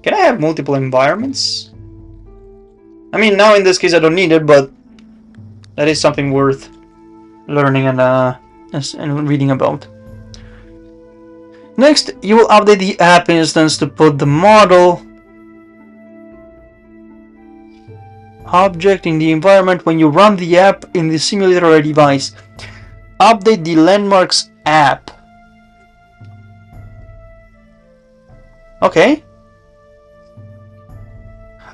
S1: Can I have multiple environments? I mean, now in this case I don't need it, but that is something worth learning and reading about. Next, you will update the app instance to put the model object in the environment when you run the app in the simulator or device. Update the landmarks app. Okay.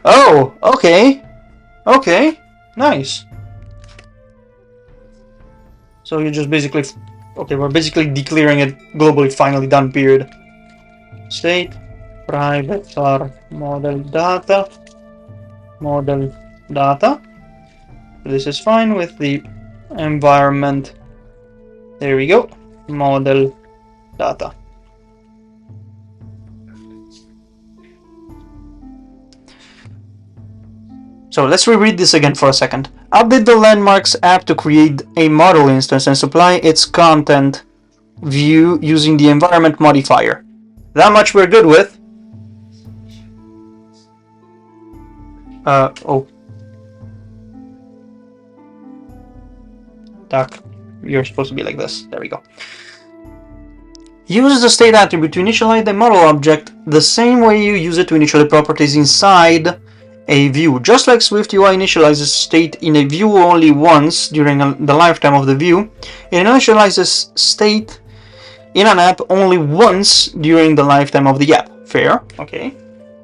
S1: Oh, okay. Okay, nice. So you just basically, okay, we're basically declaring it globally finally done, period. State private var model data. This is fine with the environment. There we go. Model data. So let's reread this again for a second. Update the landmarks app to create a model instance and supply its content view using the environment modifier. That much we're good with. Oh. Duck, you're supposed to be like this. There we go. Use the state attribute to initialize the model object the same way you use it to initialize properties inside a view. Just like SwiftUI initializes state in a view only once during the lifetime of the view, it initializes state in an app only once during the lifetime of the app. Fair? Okay.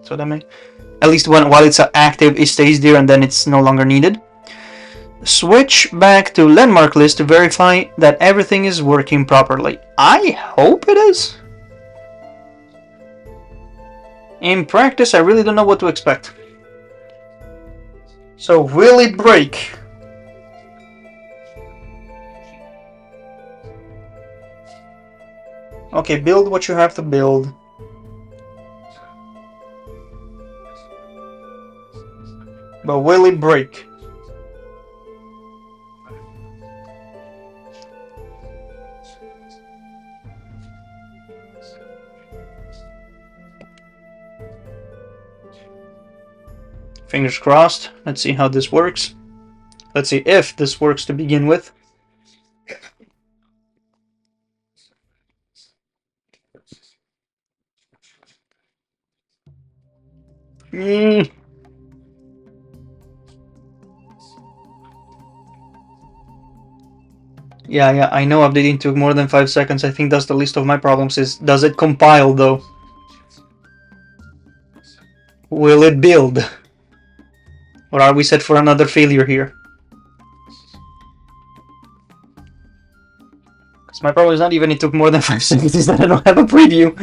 S1: So that may, at least while it's active, it stays there and then it's no longer needed. Switch back to landmark list to verify that everything is working properly. I hope it is. In practice, I really don't know what to expect. So will it break? Okay, build what you have to build. But will it break? Fingers crossed. Let's see how this works. Let's see if this works to begin with. Yeah, I know updating took more than 5 seconds. I think that's the least of my problems. Is does it compile though? Will it build? Or are we set for another failure here? Because my problem is not even it took more than 5 seconds, is that I don't have a preview.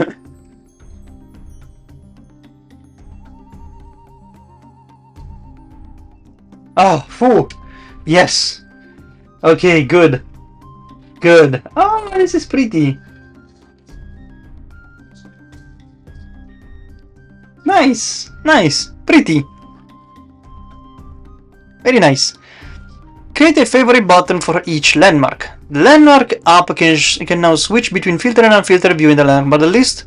S1: Oh, phew. Yes. Okay, good. Good. Oh, this is pretty. Nice. Nice. Pretty. Very nice. Create a favorite button for each landmark. The landmark app can now switch between filter and unfiltered view in the landmark, but the list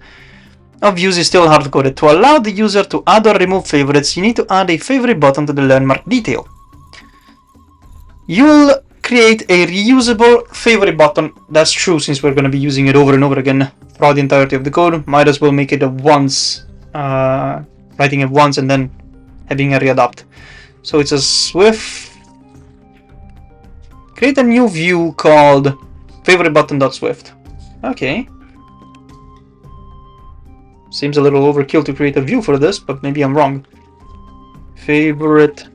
S1: of views is still hard-coded. To allow the user to add or remove favorites, you need to add a favorite button to the landmark detail. You'll create a reusable favorite button. That's true, since we're going to be using it over and over again throughout the entirety of the code. Might as well make it a once, writing it once and then having a readapt. So it's a Swift. Create a new view called favorite button.swift. Okay. Seems a little overkill to create a view for this, but maybe I'm wrong. Favorite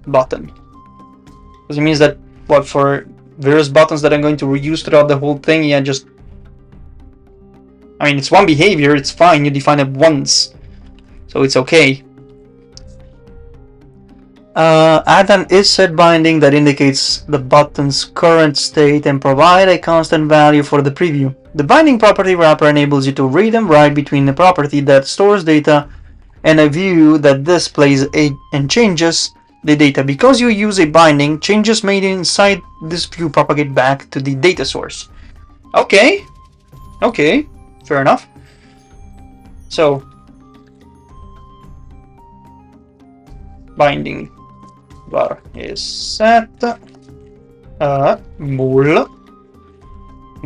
S1: button. Because it means that, what, for various buttons that I'm going to reuse throughout the whole thing, yeah, just... I mean, it's one behavior, it's fine, you define it once. So it's okay. Add an isSet binding that indicates the button's current state and provide a constant value for the preview. The binding property wrapper enables you to read and write between the property that stores data and a view that displays and changes the data. Because you use a binding, changes made inside this view propagate back to the data source. Okay, fair enough. So, binding var is set bool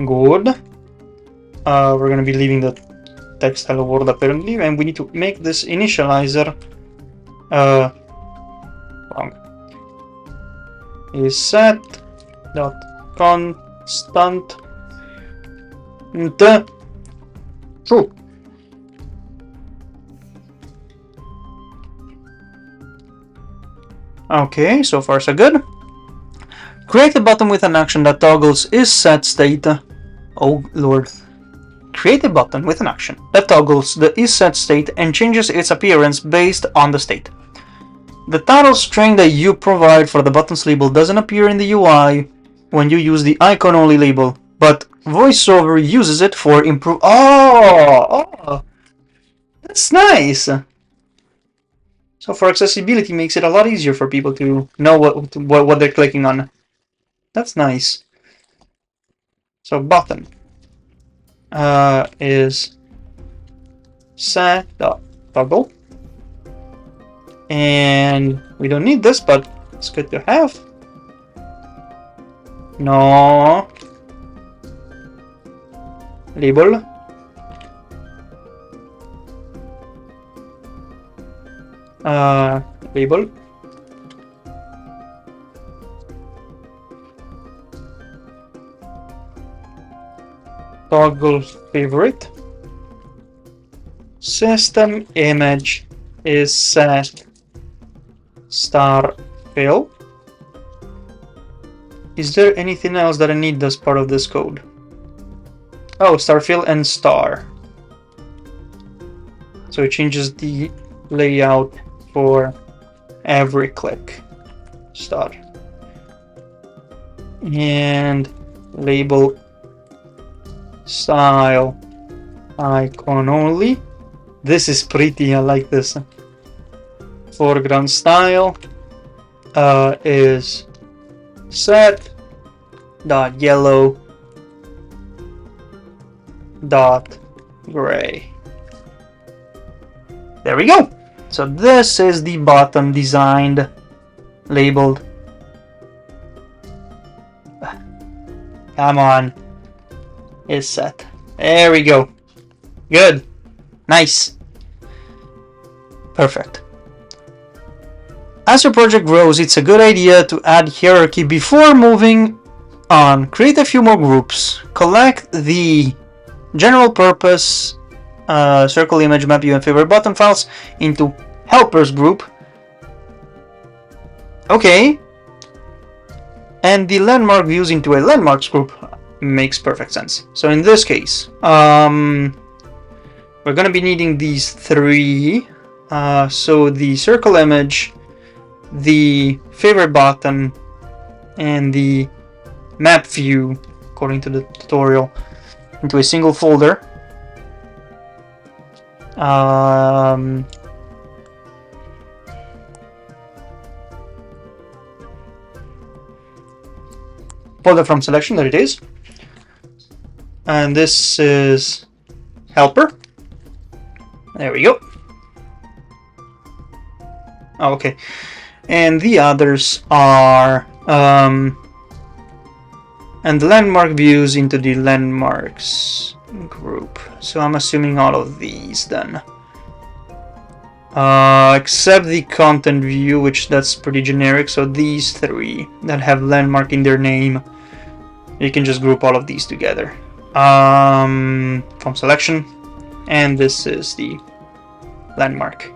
S1: good. We're gonna be leaving the text hello world apparently, and we need to make this initializer wrong. Is set dot constant true. Okay, so far so good. Create a button with an action that toggles isSet state. Oh lord. Create a button with an action that toggles the isSet state and changes its appearance based on the state. The title string that you provide for the button's label doesn't appear in the UI when you use the icon only label, but VoiceOver uses it for improve. Oh, that's nice. So for accessibility, makes it a lot easier for people to know what they're clicking on. That's nice. So button is set toggle, and we don't need this, but it's good to have. No label. Label toggle favorite system image is set star fill. Is there anything else that I need as part of this code? Oh, star fill and star. So it changes the layout for every click. Star. And label style icon only. This is pretty, I like this. Foreground style is set dot yellow dot gray. There we go. So this is the button designed, labeled. Come on, is set. There we go. Good. Nice. Perfect. As your project grows, it's a good idea to add hierarchy before moving on. Create a few more groups. Collect the general purpose circle, image, map, view, and favorite button files into helpers group. Okay. And the landmark views into a landmarks group. Makes perfect sense. So in this case, we're gonna be needing these three. So the circle image, the favorite button, and the map view, according to the tutorial, into a single folder. pull it from selection, there it is. And this is helper. There we go. Oh, okay. And the others are and the landmark views into the landmarks group. So I'm assuming all of these then. Except the content view, which that's pretty generic. So these three that have landmark in their name, you can just group all of these together from selection. And this is the landmark.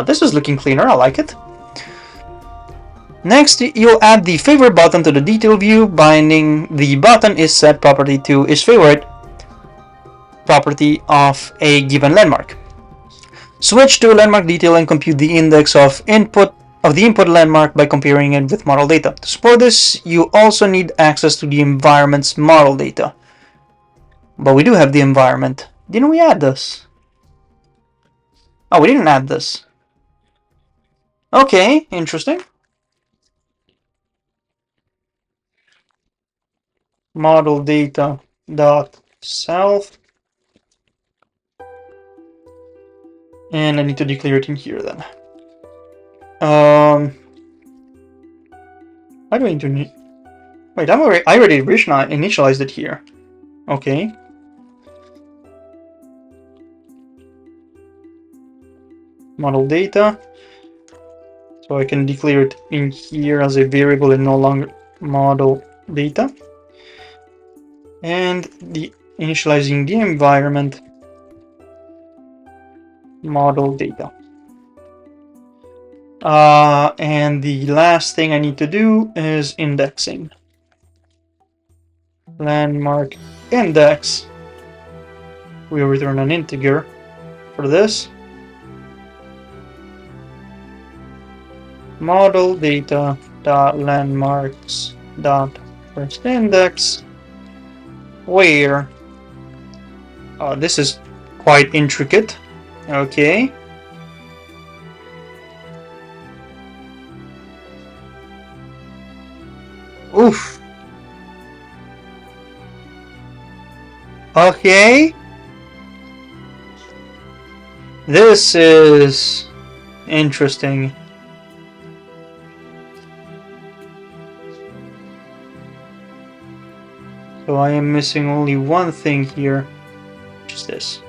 S1: This is looking cleaner, I like it. Next, you'll add the favorite button to the detail view. Binding the button is set property to is favorite property of a given landmark. Switch to landmark detail and compute the index of the input landmark by comparing it with model data. To support this, you also need access to the environment's model data. But we do have the environment. Didn't we add this? Oh, we didn't add this. Okay, interesting. Model data dot self, and I need to declare it in here then. How do I need to? Wait, I already initialized it here. Okay. Model data. So I can declare it in here as a variable and no longer model data. And initializing the environment model data. And the last thing I need to do is indexing. Landmark index. We'll return an integer for this. Model data dot landmarks dot first index, where this is quite intricate. Okay. Oof. Okay. This is interesting. So I am missing only one thing here, which is this.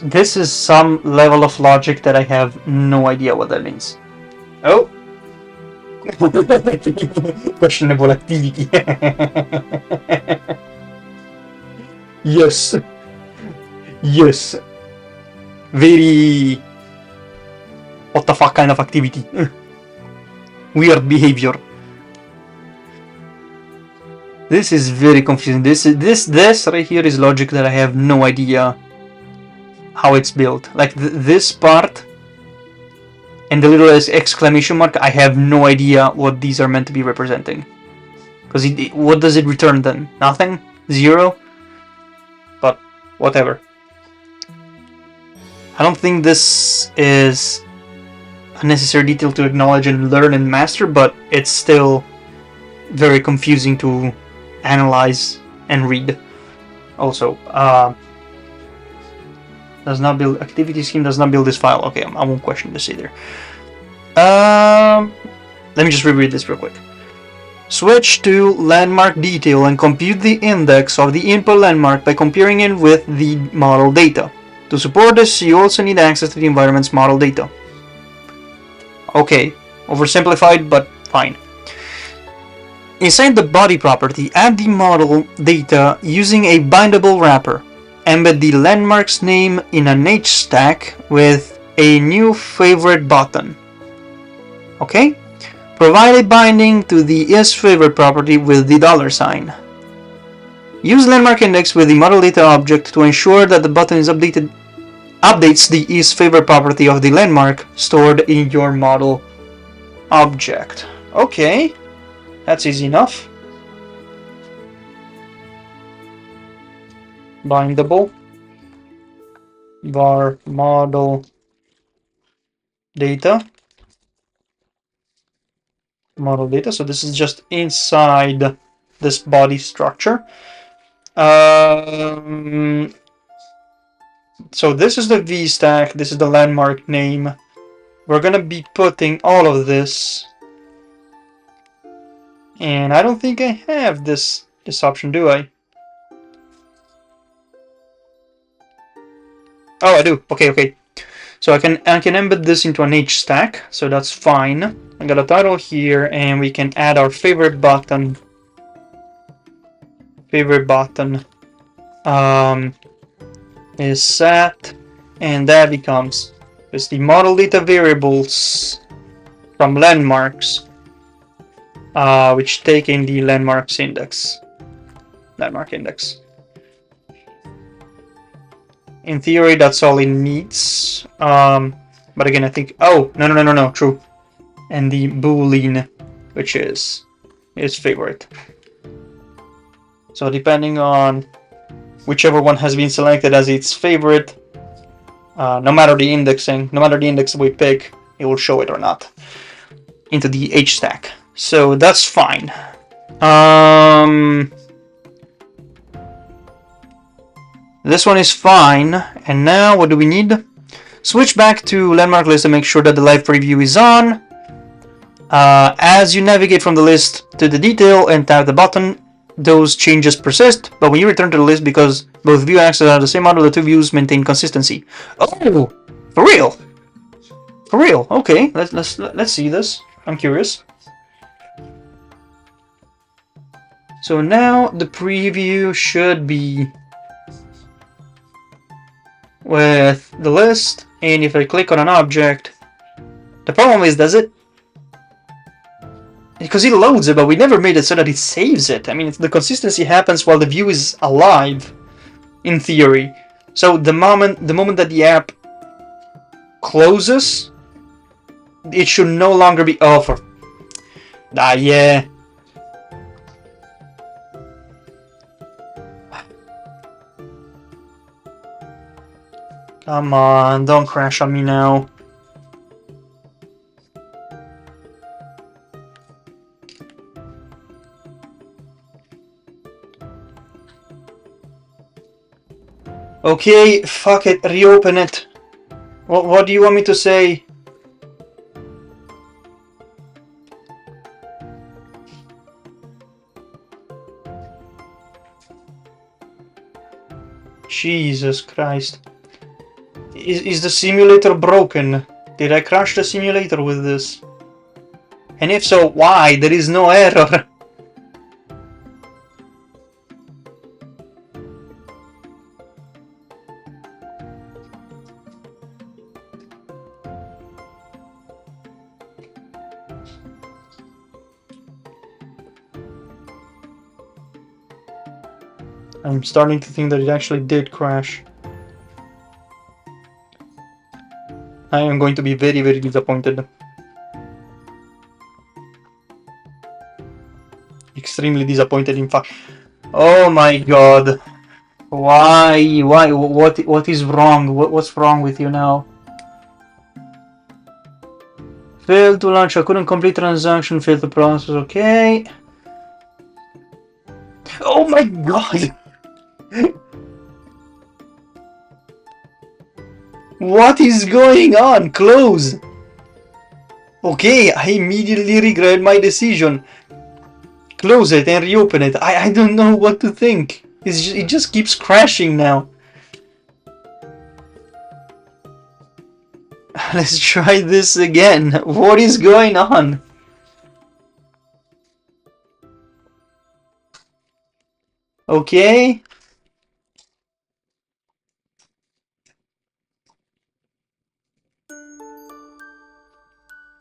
S1: This is some level of logic that I have no idea what that means. Oh! Questionable activity. Yes. Yes. Very... what the fuck kind of activity? Weird behavior. This is very confusing. This right here is logic that I have no idea how it's built. Like this part and the little exclamation mark, I have no idea what these are meant to be representing. Because what does it return then? Nothing? Zero? But whatever. I don't think this is a necessary detail to acknowledge and learn and master, but it's still very confusing to analyze and read. Also, does not build activity scheme, does not build this file. Okay, I won't question this either. Let me just reread this real quick. Switch to landmark detail and compute the index of the input landmark by comparing it with the model data. To support this, you also need access to the environment's model data. Okay, oversimplified, but fine. Inside the body property, add the model data using a bindable wrapper. Embed the landmark's name in an H stack with a new favorite button. Okay? Provide a binding to the isFavorite property with the $sign. Use landmark index with the model data object to ensure that the button is updates the isFavorite property of the landmark stored in your model object. Okay. That's easy enough. Bindable var model data model data. So this is just inside this body structure. So this is the V stack. This is the landmark name. We're gonna be putting all of this, and I don't think I have this option, do I? Oh, I do. Okay. So I can embed this into an H stack, so that's fine. I got a title here, and we can add our favorite button. Is set, and that becomes the model data variables from landmarks, which take in the landmark index. In theory, that's all it needs. But again, I think, oh, no, true. And the boolean, which is its favorite. So depending on whichever one has been selected as its favorite, no matter the index we pick, it will show it or not into the H stack. So that's fine. This one is fine. And now what do we need? Switch back to landmark list to make sure that the live preview is on. As you navigate from the list to the detail and tap the button, those changes persist, but when you return to the list, because both view axes are the same model, the two views maintain consistency. Oh, for real? For real? Okay, let's see this. I'm curious. So now the preview should be with the list, and if I click on an object, the problem is, does it? Because it loads it, but we never made it so that it saves it. I mean, the consistency happens while the view is alive, in theory. So the moment that the app closes, it should no longer be offered. Yeah. Come on, don't crash on me now. Okay, fuck it, reopen it. What do you want me to say? Jesus Christ. Is the simulator broken? Did I crash the simulator with this? And if so, why? There is no error. I'm starting to think that it actually did crash. I am going to be very, very disappointed. Extremely disappointed, in fact. Oh my god. Why? What is wrong? What's wrong with you now? Failed to launch. I couldn't complete transaction. Failed to process. Okay. Oh my god. What is going on? Close. Okay, I immediately regret my decision. Close it and reopen it. I don't know what to think. It just keeps crashing now. Let's try this again. What is going on? Okay.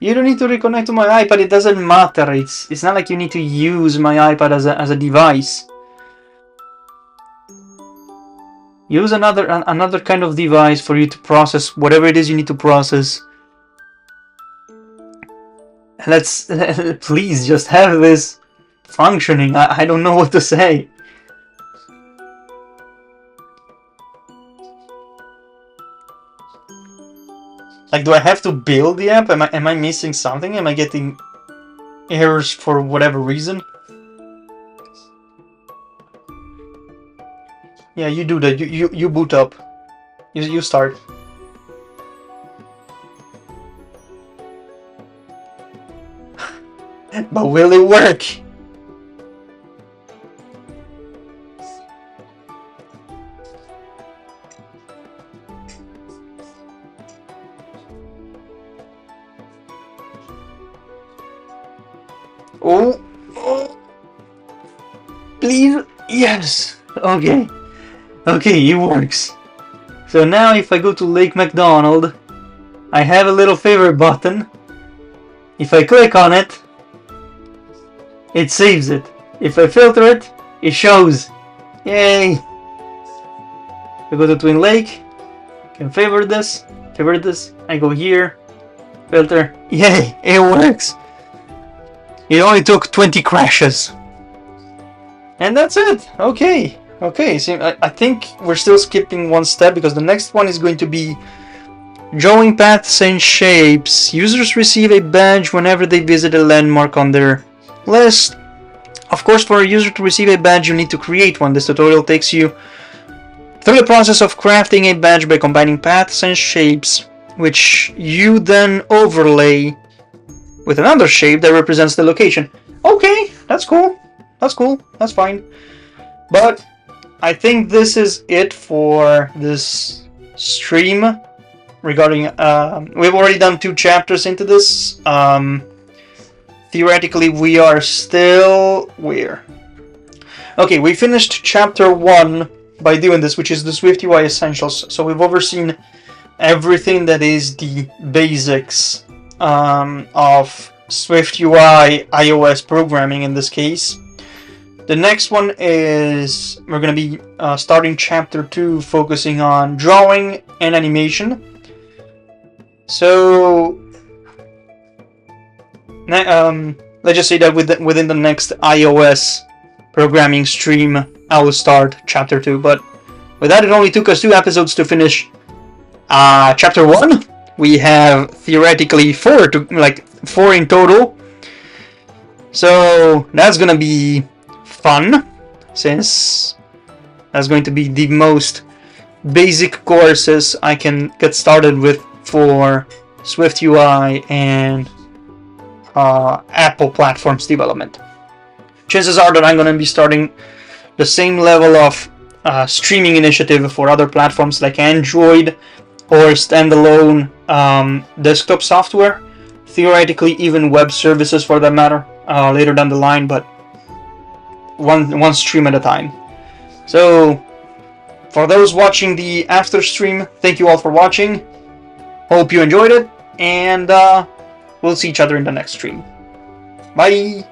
S1: You don't need to reconnect to my iPad. It doesn't matter. It's not like you need to use my iPad as a device. Use another kind of device for you to process whatever it is you need to process. Let's please just have this functioning. I don't know what to say. Like, do I have to build the app? Am I missing something? Am I getting errors for whatever reason. Yeah, you do that. You boot up. You start. But will it work? Oh, please, yes. Okay, it works. So now if I go to Lake McDonald, I have a little favorite button. If I click on it, it saves it. If I filter it, it shows. Yay! I go to Twin Lake, can favorite this, I go here, filter, yay, it works! It only took 20 crashes. And that's it, okay, so I think we're still skipping one step because the next one is going to be drawing paths and shapes. Users receive a badge whenever they visit a landmark on their list. Of course, for a user to receive a badge, you need to create one. This tutorial takes you through the process of crafting a badge by combining paths and shapes, which you then overlay with another shape that represents the location. Okay, that's cool, that's fine. But I think this is it for this stream regarding, we've already done 2 chapters into this. Theoretically, we are still where? Okay, we finished chapter 1 by doing this, which is the SwiftUI Essentials. So we've overseen everything that is the basics of SwiftUI iOS programming in this case. The next one is we're going to be starting chapter 2, focusing on drawing and animation. So let's just say that within the next iOS programming stream, I will start chapter 2. But with that, it only took us 2 episodes to finish chapter 1. We have theoretically 4 in total. So that's gonna be fun, since that's going to be the most basic courses I can get started with for SwiftUI and Apple platforms development. Chances are that I'm going to be starting the same level of streaming initiative for other platforms like Android or standalone desktop software, theoretically even web services for that matter, later down the line, but one stream at a time. So for those watching the after stream, thank you all for watching. Hope you enjoyed it, and we'll see each other in the next stream. Bye!